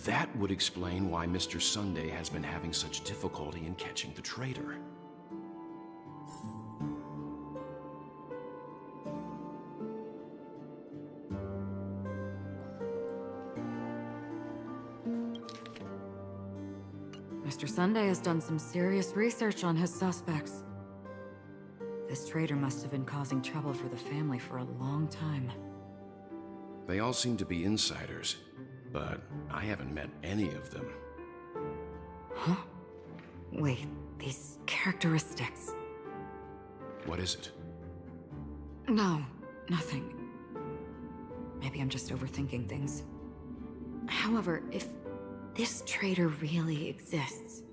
That would explain why Mr. Sunday has been having such difficulty in catching the traitor. Mr. Sunday has done some serious research on his suspects. This traitor must have been causing trouble for the family for a long time. They all seem to be insiders, but I haven't met any of them. Huh? Wait, these characteristics. What is it? No, nothing. Maybe I'm just overthinking things. However, if this traitor really exists,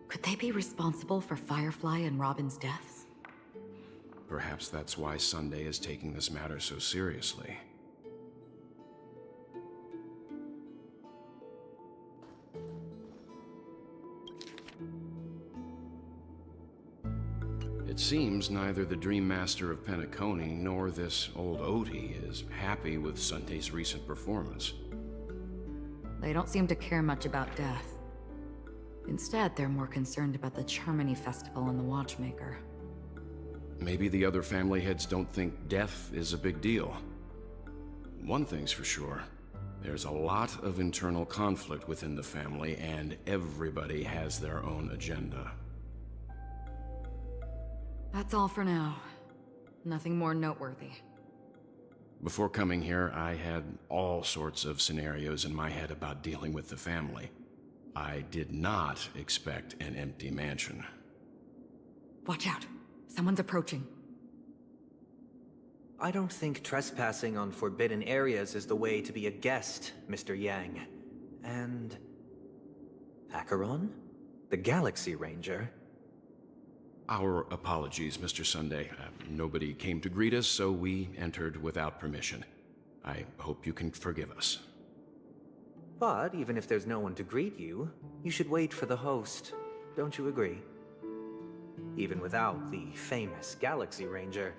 could they be responsible for Firefly and Robin's deaths? Perhaps that's why Sunday is taking this matter so seriously. It seems neither the Dream Master of Penacony nor this old Odie is happy with Sunday's recent performance. They don't seem to care much about death. Instead, they're more concerned about the Charmony Festival and the Watchmaker. Maybe the other family heads don't think death is a big deal. One thing's for sure, there's a lot of internal conflict within the family, and everybody has their own agenda. That's all for now. Nothing more noteworthy. Before coming here, I had all sorts of scenarios in my head about dealing with the family. I did not expect an empty mansion. Watch out. Someone's approaching. I don't think trespassing on forbidden areas is the way to be a guest, Mr. Yang. And... Acheron? The Galaxy Ranger? Our apologies, Mr. Sunday. Nobody came to greet us, so we entered without permission. I hope you can forgive us. But even if there's no one to greet you, you should wait for the host. Don't you agree? Even without the famous Galaxy Ranger.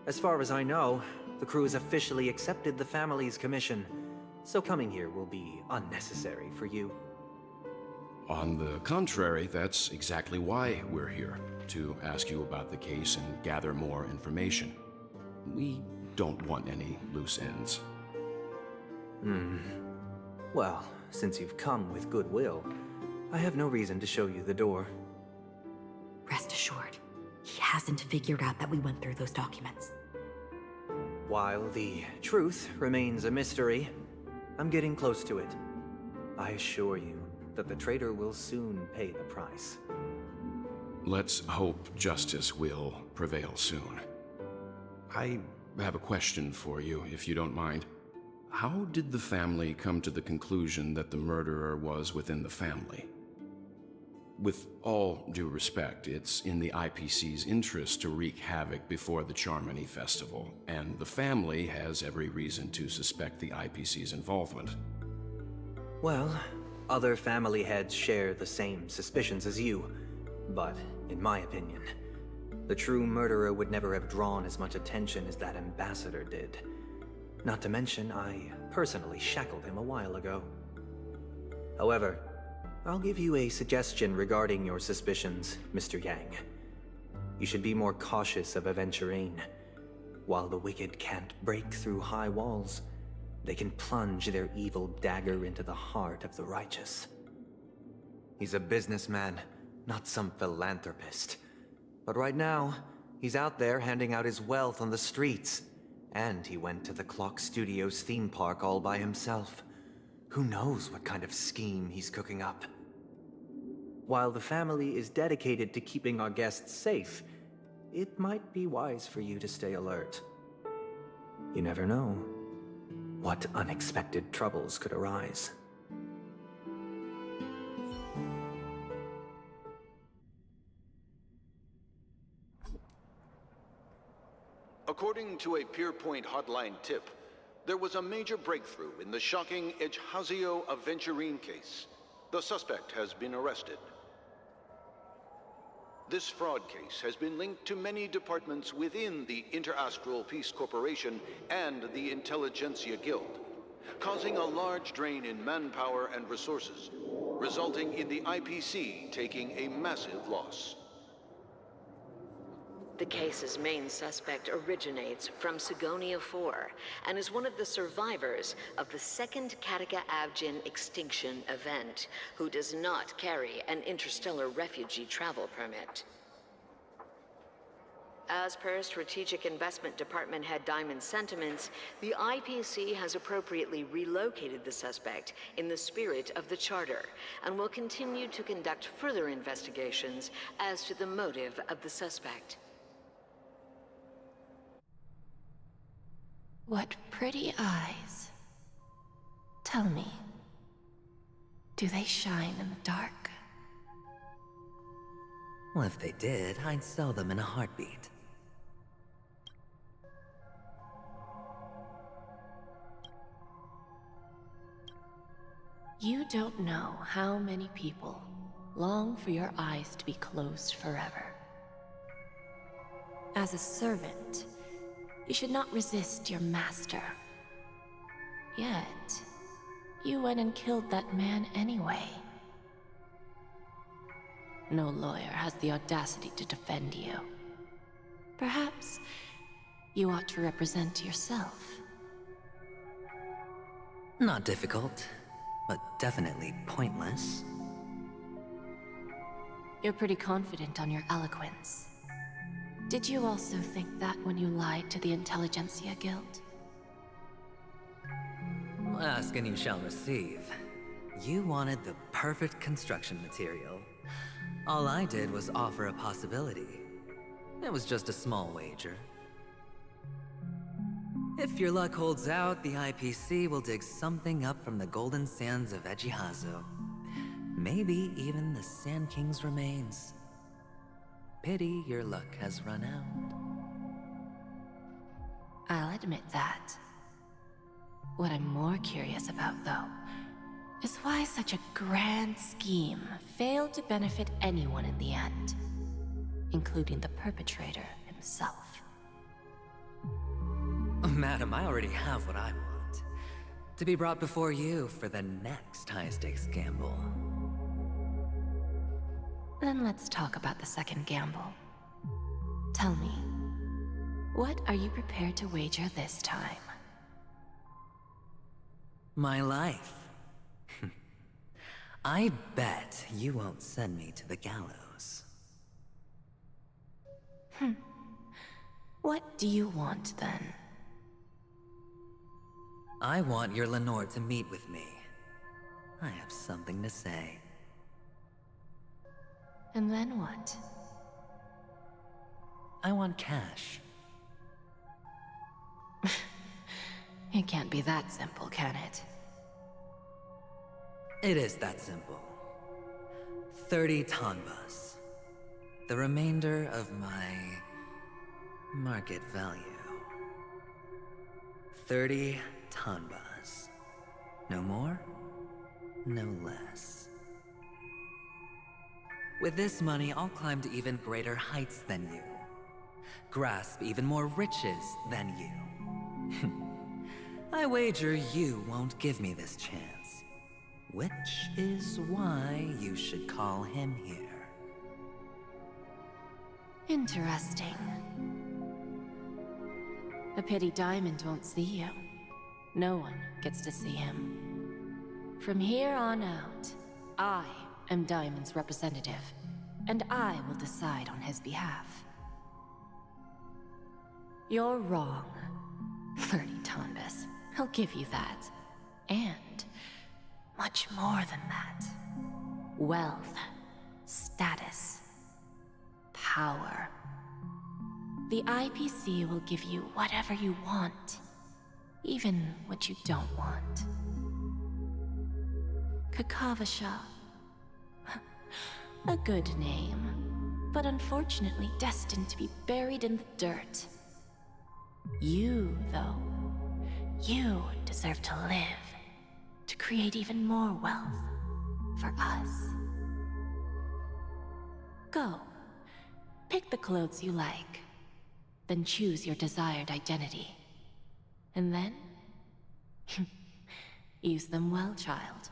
As far as I know, the crew has officially accepted the family's commission, so coming here will be unnecessary for you. On the contrary, that's exactly why we're here, to ask you about the case and gather more information. We don't want any loose ends. Well, since you've come with goodwill, I have no reason to show you the door. Rest assured, he hasn't figured out that we went through those documents. While the truth remains a mystery, I'm getting close to it. I assure you that the traitor will soon pay the price. Let's hope justice will prevail soon. I have a question for you, if you don't mind. How did the family come to the conclusion that the murderer was within the family? With all due respect, it's in the IPC's interest to wreak havoc before the Charmony Festival, and the family has every reason to suspect the IPC's involvement. Well, other family heads share the same suspicions as you, but in my opinion, the true murderer would never have drawn as much attention as that ambassador did. Not to mention, I personally shackled him a while ago. However, I'll give you a suggestion regarding your suspicions, Mr. Yang. You should be more cautious of Aventurine. While the wicked can't break through high walls, they can plunge their evil dagger into the heart of the righteous. He's a businessman, not some philanthropist. But right now, he's out there handing out his wealth on the streets. And he went to the Clock Studios theme park all by himself. Who knows what kind of scheme he's cooking up? While the family is dedicated to keeping our guests safe, it might be wise for you to stay alert. You never know what unexpected troubles could arise. According to a Pierpoint hotline tip, there was a major breakthrough in the shocking Ejhazio Aventurine case. The suspect has been arrested. This fraud case has been linked to many departments within the Interastral Peace Corporation and the Intelligentsia Guild, causing a large drain in manpower and resources, resulting in the IPC taking a massive loss. The case's main suspect originates from Sigonia 4 and is one of the survivors of the second Kataka Abjin extinction event, who does not carry an interstellar refugee travel permit. As per Strategic Investment Department Head Diamond's sentiments, the IPC has appropriately relocated the suspect in the spirit of the Charter and will continue to conduct further investigations as to the motive of the suspect. What pretty eyes. Tell me, do they shine in the dark? Well, if they did, I'd sell them in a heartbeat. You don't know how many people long for your eyes to be closed forever. As a servant, you should not resist your master. Yet, you went and killed that man anyway. No lawyer has the audacity to defend you. Perhaps you ought to represent yourself. Not difficult, but definitely pointless. You're pretty confident on your eloquence. Did you also think that when you lied to the Intelligentsia Guild? Ask and you shall receive. You wanted the perfect construction material. All I did was offer a possibility. It was just a small wager. If your luck holds out, the IPC will dig something up from the golden sands of Ejhazio. Maybe even the Sand King's remains. Pity your luck has run out. I'll admit that. What I'm more curious about, though, is why such a grand scheme failed to benefit anyone in the end, including the perpetrator himself. Madam, I already have what I want. To be brought before you for the next high-stakes gamble. Then let's talk about the second gamble. Tell me, what are you prepared to wager this time? My life. I bet you won't send me to the gallows. What do you want, then? I want your Lenore to meet with me. I have something to say. And then what? I want cash. It can't be that simple, can it? It is that simple. 30 tanbas. The remainder of my market value. 30 tanbas. No more, no less. With this money, I'll climb to even greater heights than you. Grasp even more riches than you. I wager you won't give me this chance. Which is why you should call him here. Interesting. A pity Diamond won't see you. No one gets to see him. From here on out, I am Diamond's representative, and I will decide on his behalf. You're wrong, Flirty Tombus. I'll give you that. And much more than that. Wealth, status, power. The IPC will give you whatever you want, even what you don't want. Kakavasha. A good name, but unfortunately destined to be buried in the dirt. You, though, you deserve to live, to create even more wealth for us. Go, pick the clothes you like, then choose your desired identity. And then, use them well, child.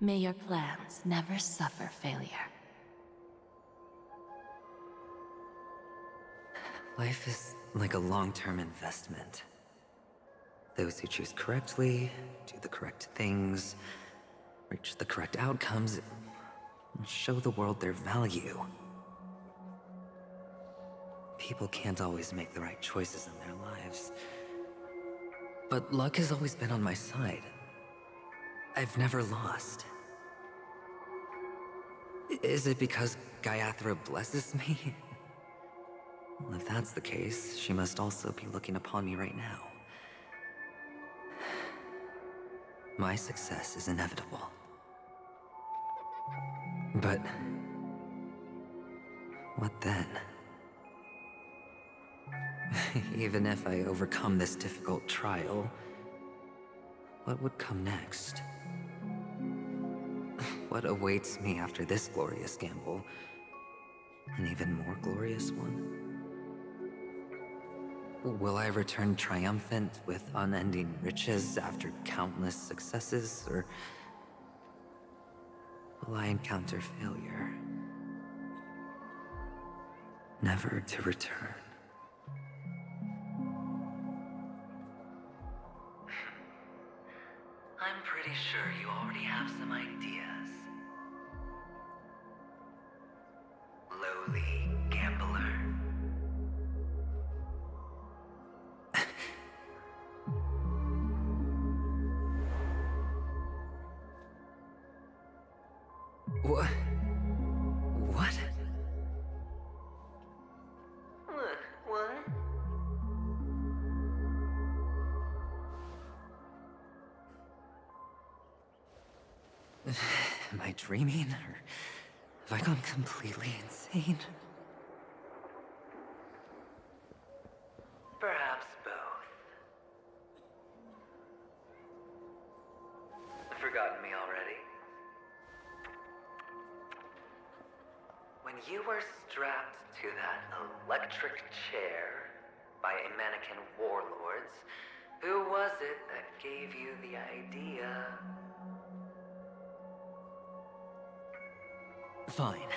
May your plans never suffer failure. Life is like a long-term investment. Those who choose correctly, do the correct things, reach the correct outcomes, and show the world their value. People can't always make the right choices in their lives. But luck has always been on my side. I've never lost. Is it because Gayathra blesses me? Well, if that's the case, she must also be looking upon me right now. My success is inevitable. But what then? Even if I overcome this difficult trial, what would come next? What awaits me after this glorious gamble? An even more glorious one? Will I return triumphant with unending riches after countless successes, or will I encounter failure, never to return? I'm pretty sure you already have some ideas. Lowly gambler. What? What? What? Am I dreaming, or have I gone completely insane? Perhaps both. Forgotten me already? When you were strapped to that electric chair by a mannequin warlords, who was it that gave you the idea? Fine.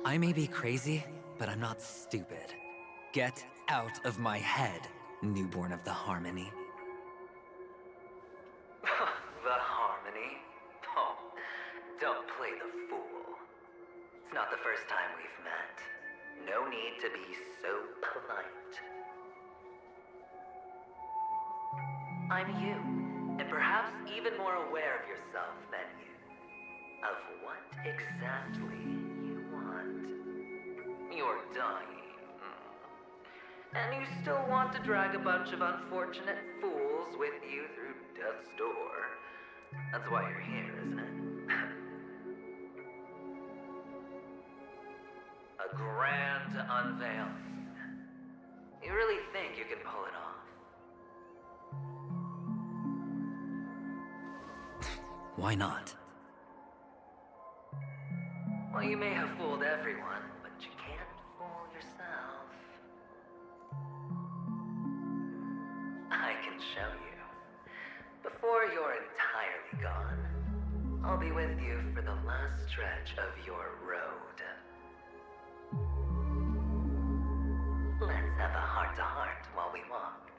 I may be crazy, but I'm not stupid. Get out of my head, newborn of the Harmony. The Harmony? Oh, don't play the fool. It's not the first time we've met. No need to be so polite. I'm you, and perhaps even more aware of yourself than you. Of what exactly you want. You're dying. And you still want to drag a bunch of unfortunate fools with you through death's door. That's why you're here, isn't it? A grand unveiling. You really think you can pull it off? Why not? Well, you may have fooled everyone, but you can't fool yourself. can show you. Before you're entirely gone, I'll be with you for the last stretch of your road. Let's have a heart-to-heart while we walk.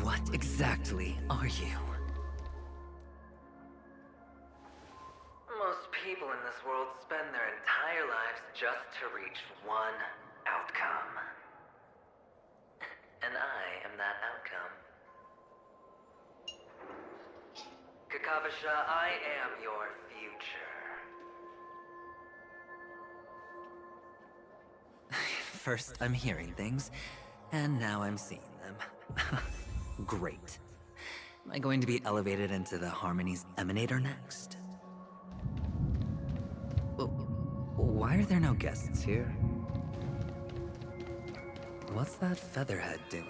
What exactly are you? Most people in this world spend their entire lives just to reach one outcome. And I am that outcome. Kakavasha, I am your future. First I'm hearing things, and now I'm seeing them. Great. Am I going to be elevated into the Harmony's Emanator next? Why are there no guests here? What's that featherhead doing?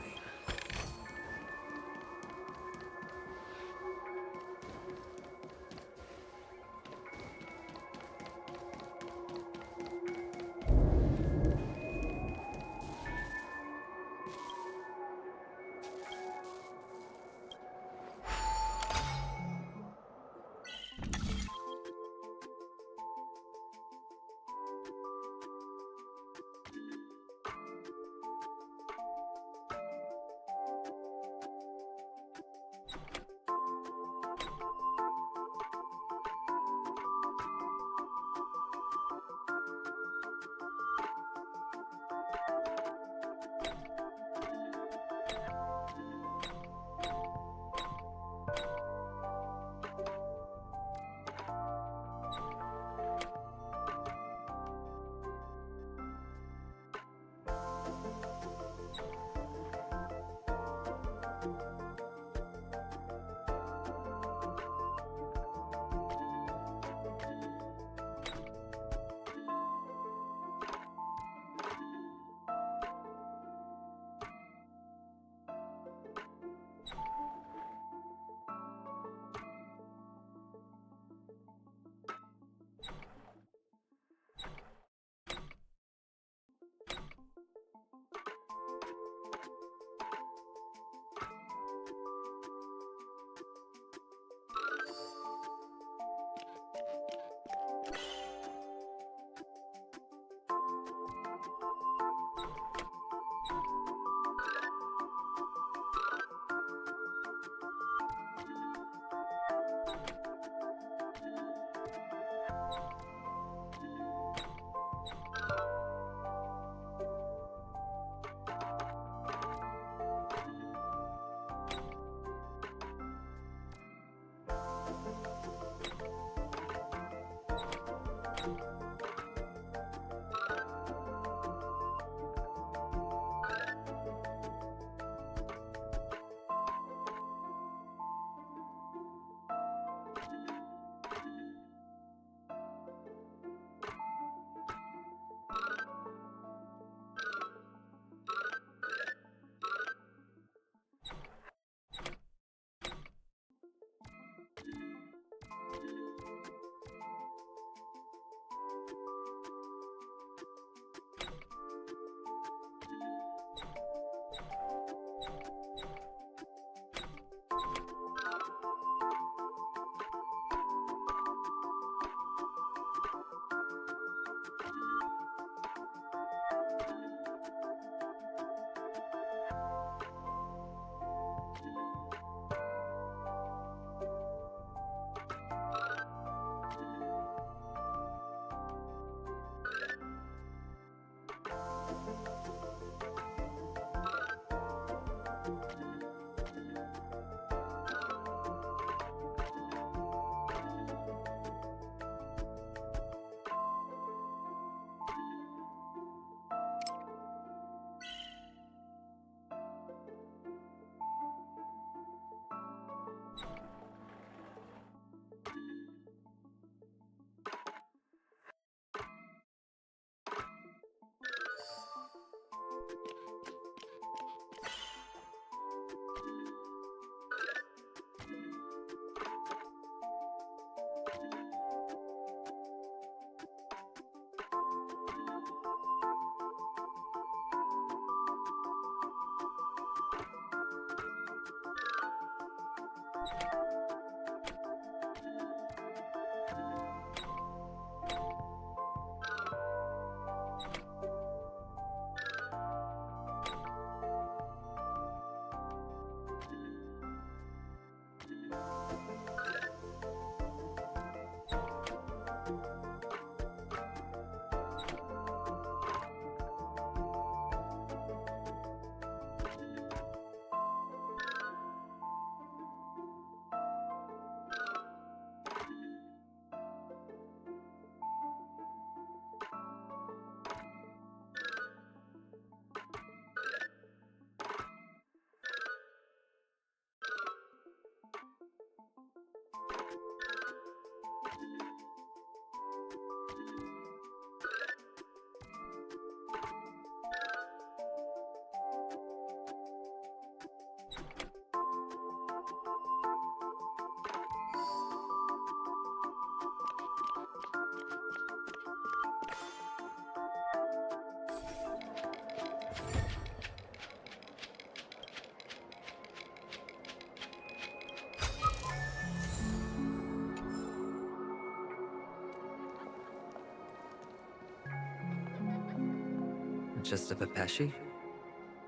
just a Pepeshi?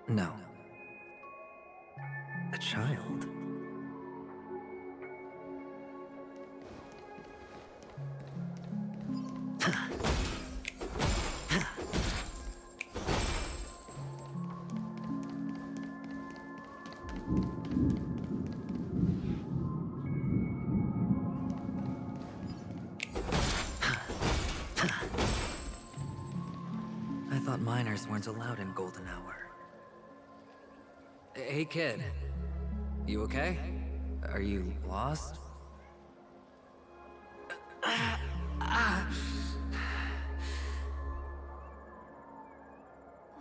No. A child? I thought minors weren't allowed in Golden Hour. Hey kid, you okay? Are you lost?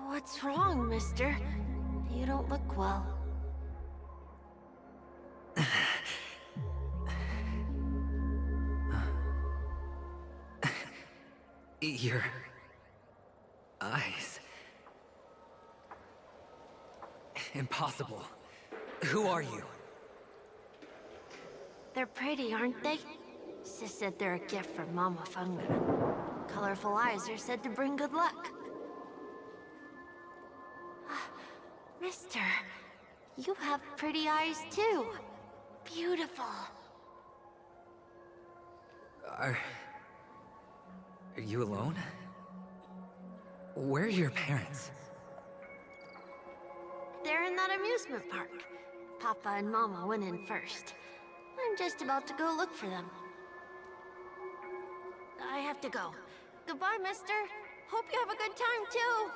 What's wrong, mister? You don't look well. Your eyes. Impossible. Who are you? They're pretty, aren't they? Sis said they're a gift from Mama Funga. Colorful eyes are said to bring good luck. Mister, you have pretty eyes too. Beautiful. Are you alone? Where are your parents? They're in that amusement park. Papa and Mama went in first. I'm just about to go look for them. I have to go. Goodbye, mister. Hope you have a good time, too.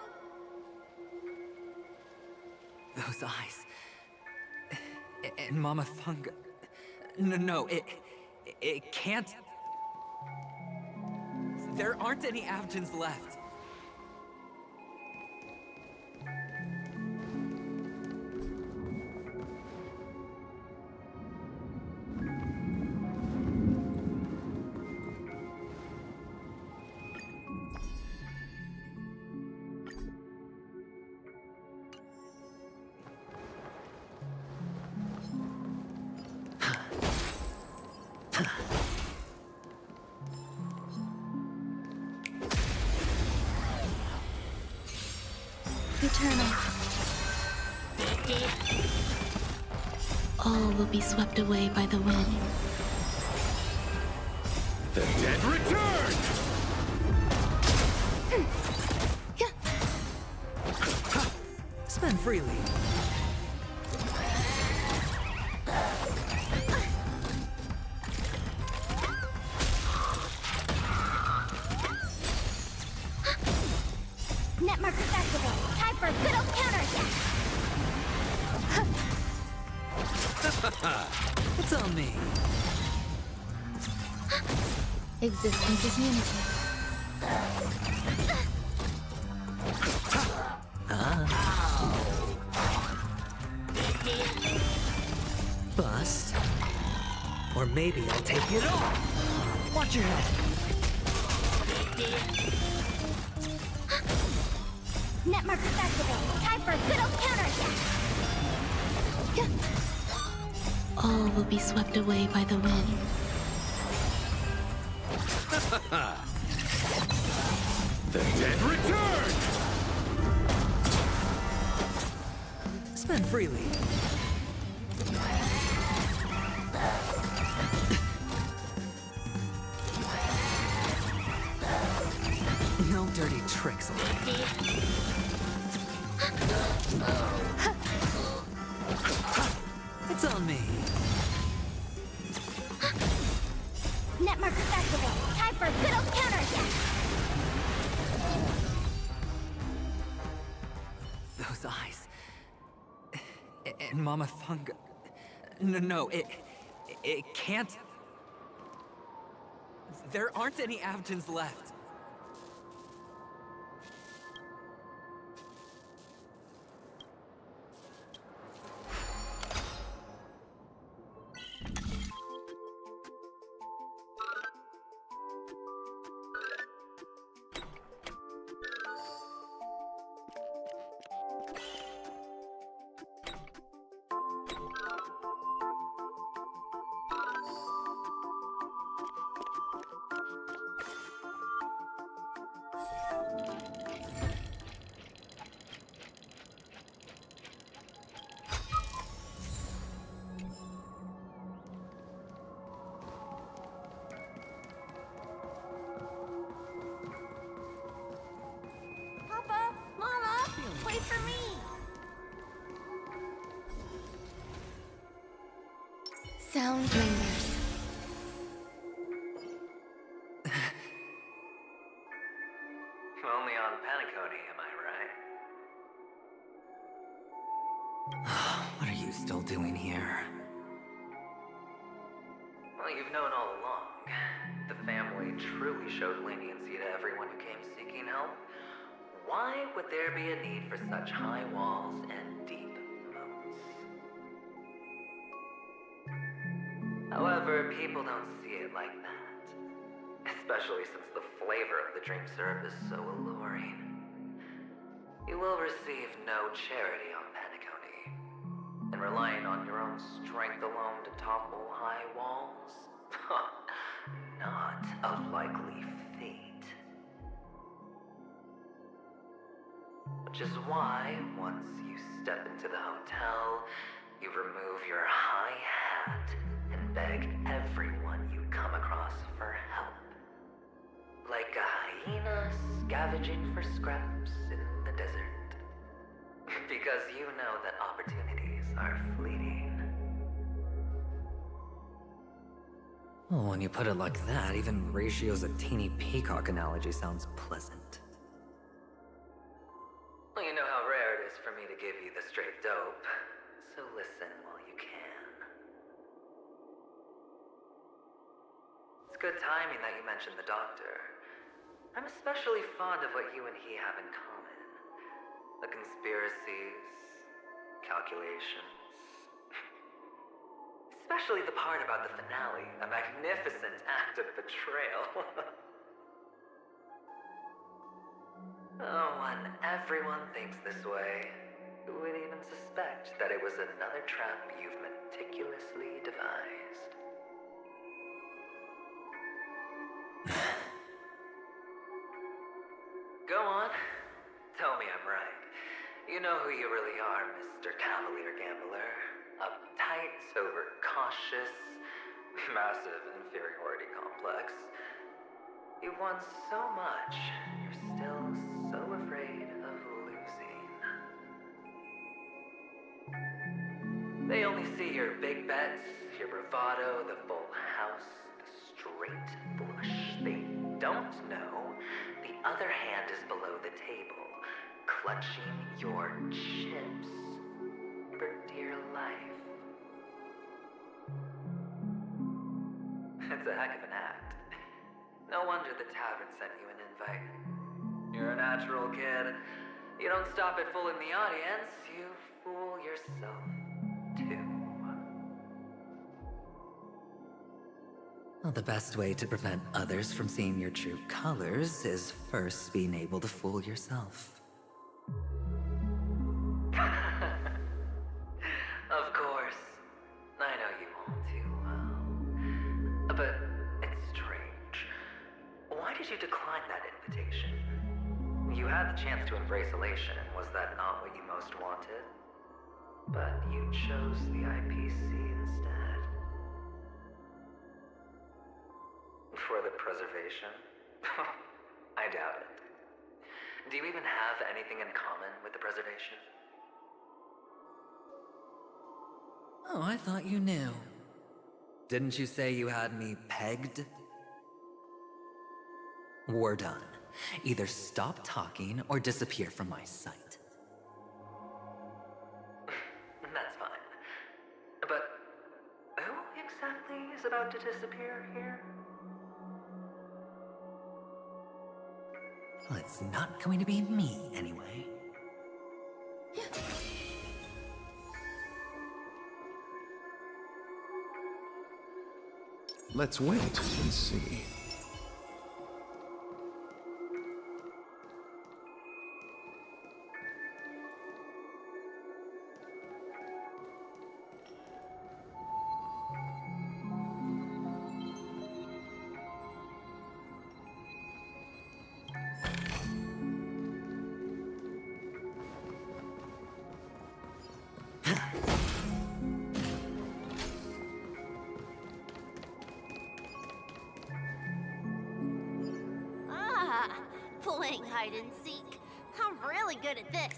Those eyes. And Mama Funga. No, it can't. There aren't any Avgens left. Eternal. All will be swept away by the wind. The dead return! Spend freely. Netmark activated. Time for a good old counterattack. It's on me. Existence is unity. Bust. Or maybe I'll take it all. Watch your head. Netmark activated. Time for a good old counterattack. All will be swept away by the wind. The dead return! Spend freely. No dirty tricks. It's on me. Netmark activated. Time for a good old counterattack. Those eyes. And Mama Funga. No, it can't. There aren't any Avgens left. Sound lingers. Only on Penacony, am I right? What are you still doing here? Well, you've known all along. The family truly showed leniency to everyone who came seeking help. Why would there be a need for such high walls and deep moats? However, people don't see it like that. Especially since the flavor of the dream syrup is so alluring. You will receive no charity on Penacony. And relying on your own strength alone to topple high walls? Not a likely fate. Which is why, once you step into the hotel, you remove your high hat and beg everyone you come across for help. Like a hyena scavenging for scraps in the desert. Because you know that opportunities are fleeting. Well, when you put it like that, even Ratio's a teeny peacock analogy sounds pleasant. Well, you know how rare it is for me to give you the straight dope, so listen while you can. It's good timing that you mentioned the doctor. I'm especially fond of what you and he have in common. The conspiracies, calculations. Especially the part about the finale, a magnificent act of betrayal. Oh, when everyone thinks this way, who would even suspect that it was another trap you've meticulously devised? Go on. Tell me I'm right. You know who you really are, Mr. Cavalier Gambler. Uptight, overcautious, massive inferiority complex. You want so much, you're still so afraid of losing. They only see your big bets, your bravado, the full house, the straight flush. They don't know the other hand is below the table, clutching your chips for dear life. It's a heck of an act. No wonder the tavern sent you an invite. You're a natural kid. You don't stop at fooling the audience, you fool yourself too. Well, the best way to prevent others from seeing your true colors is first being able to fool yourself. Of course. I know you all too well. But it's strange. Why did you decline that invitation? You had the chance to embrace elation, and was that not what you most wanted? But you chose the IPC instead. For the preservation? I doubt it. Do you even have anything in common with the preservation? Oh, I thought you knew. Didn't you say you had me pegged? We're done. Either stop talking or disappear from my sight. That's fine. But who exactly is about to disappear here? Well, it's not going to be me, anyway. Let's wait and see. Playing hide and seek. I'm really good at this.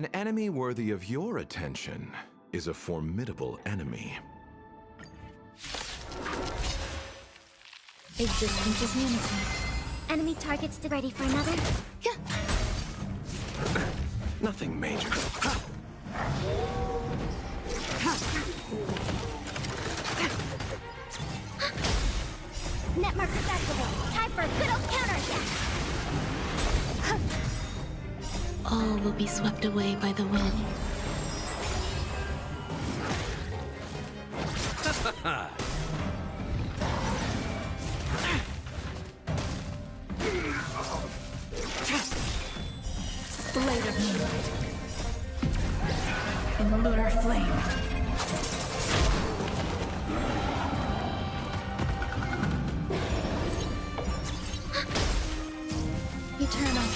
An enemy worthy of your attention is a formidable enemy. Existence is unity. Enemy targets ready for another? Nothing major. Net markers activated. Time for a good old counterattack. All will be swept away by the wind. Blade of moonlight. In lunar flame. Eternal.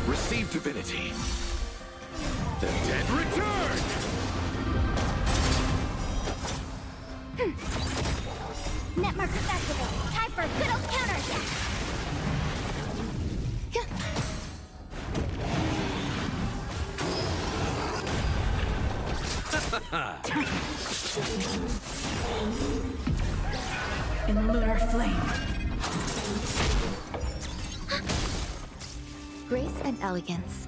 Receive divinity. The dead return! Net markers activated. Time for a good old counterattack. In lunar flame. Grace and elegance.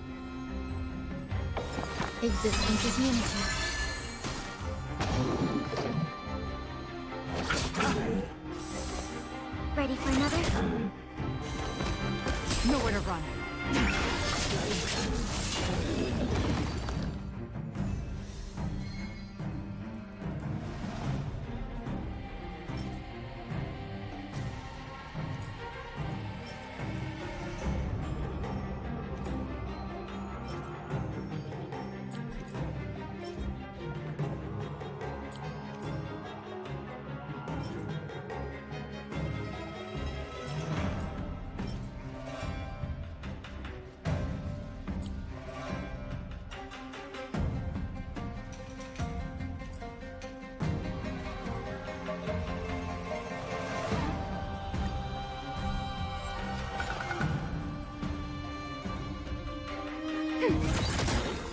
Existence is unity. Ready for another? Nowhere to run.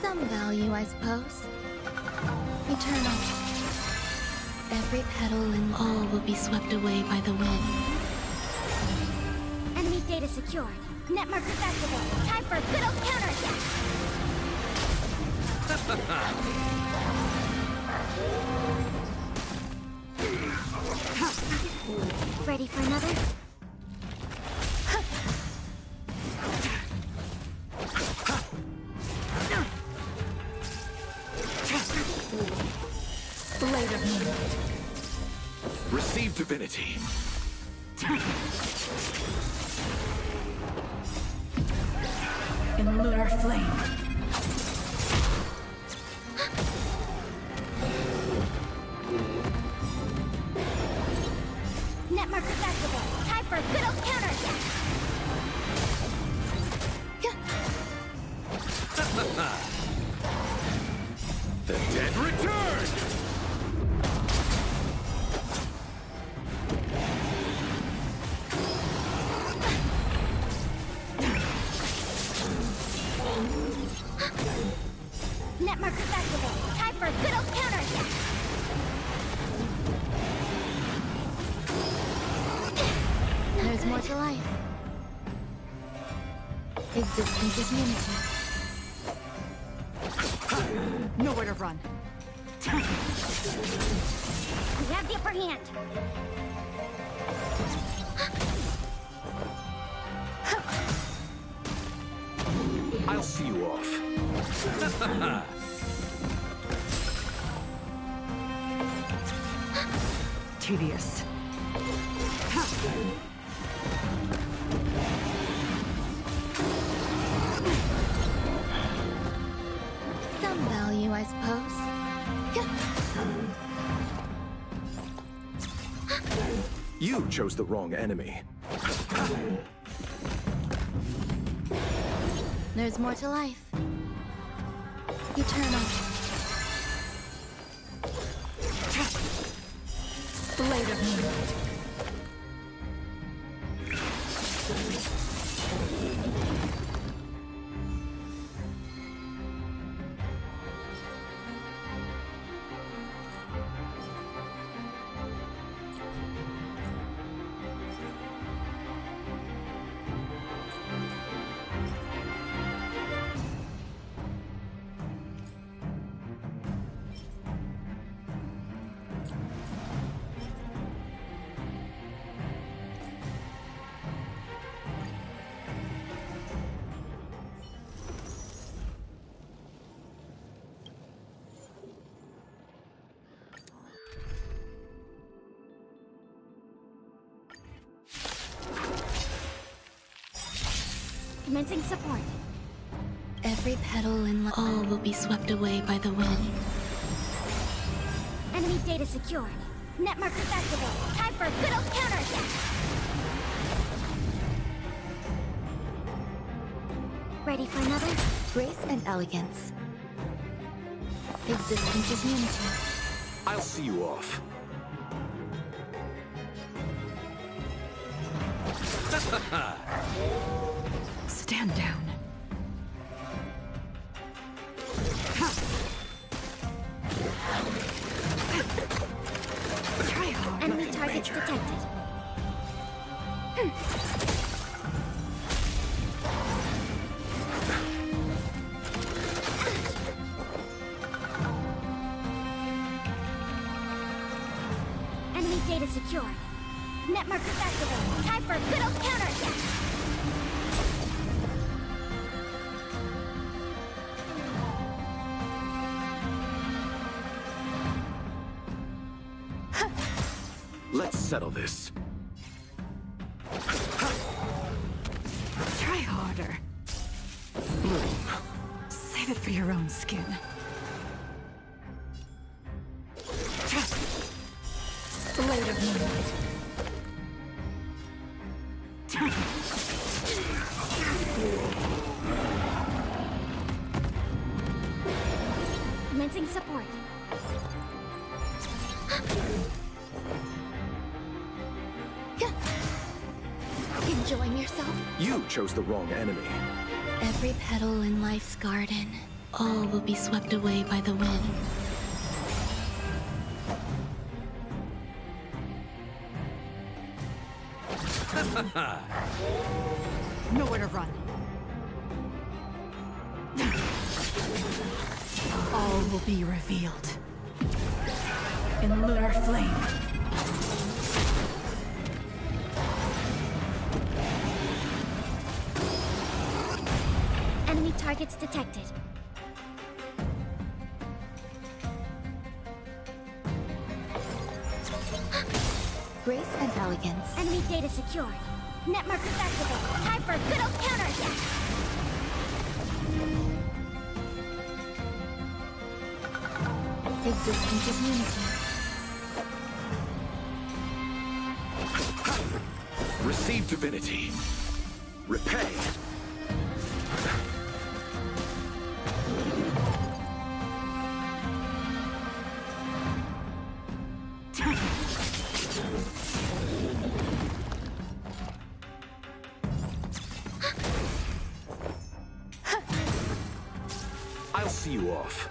Some value, I suppose. Eternal. Every petal and all will be swept away by the wind. Enemy data secured. Net markers activated. Time for a good old counterattack. Ready for another? Blade of moonlight. Receive divinity. In lunar flame. Net markers activated. Time for a good old counterattack. The dead return! Net markers activated. Time for a good old counterattack. There's more to life. Existence is unity. Nowhere to run. We have the upper hand. I'll see you off. Tedious. Some value, I suppose. You chose the wrong enemy. There's more to life. Eternal. Blade of Moonlight. Commencing support. Every petal in all will be swept away by the wind. Enemy data secured. Net markers activated. Time for a good old counterattack. Ready for another? Grace and elegance. Existence is unity. I'll see you off. Stand down. Try hard. Enemy targets detected. Enemy data secured. Net markers activated. Time for a good old counterattack. Let's settle this. Try harder. Bloom. Save it for your own skin. Blade of Moonlight. Commencing support. Enjoying yourself? You chose the wrong enemy. Every petal in life's garden, all will be swept away by the wind. Nowhere to run. All will be revealed. In lunar flame. Enemy targets detected. Grace and elegance. Enemy data secured. Net markers activated. Time for a good old counterattack. Existence is unity. Receive divinity. Repay. I'll see you off.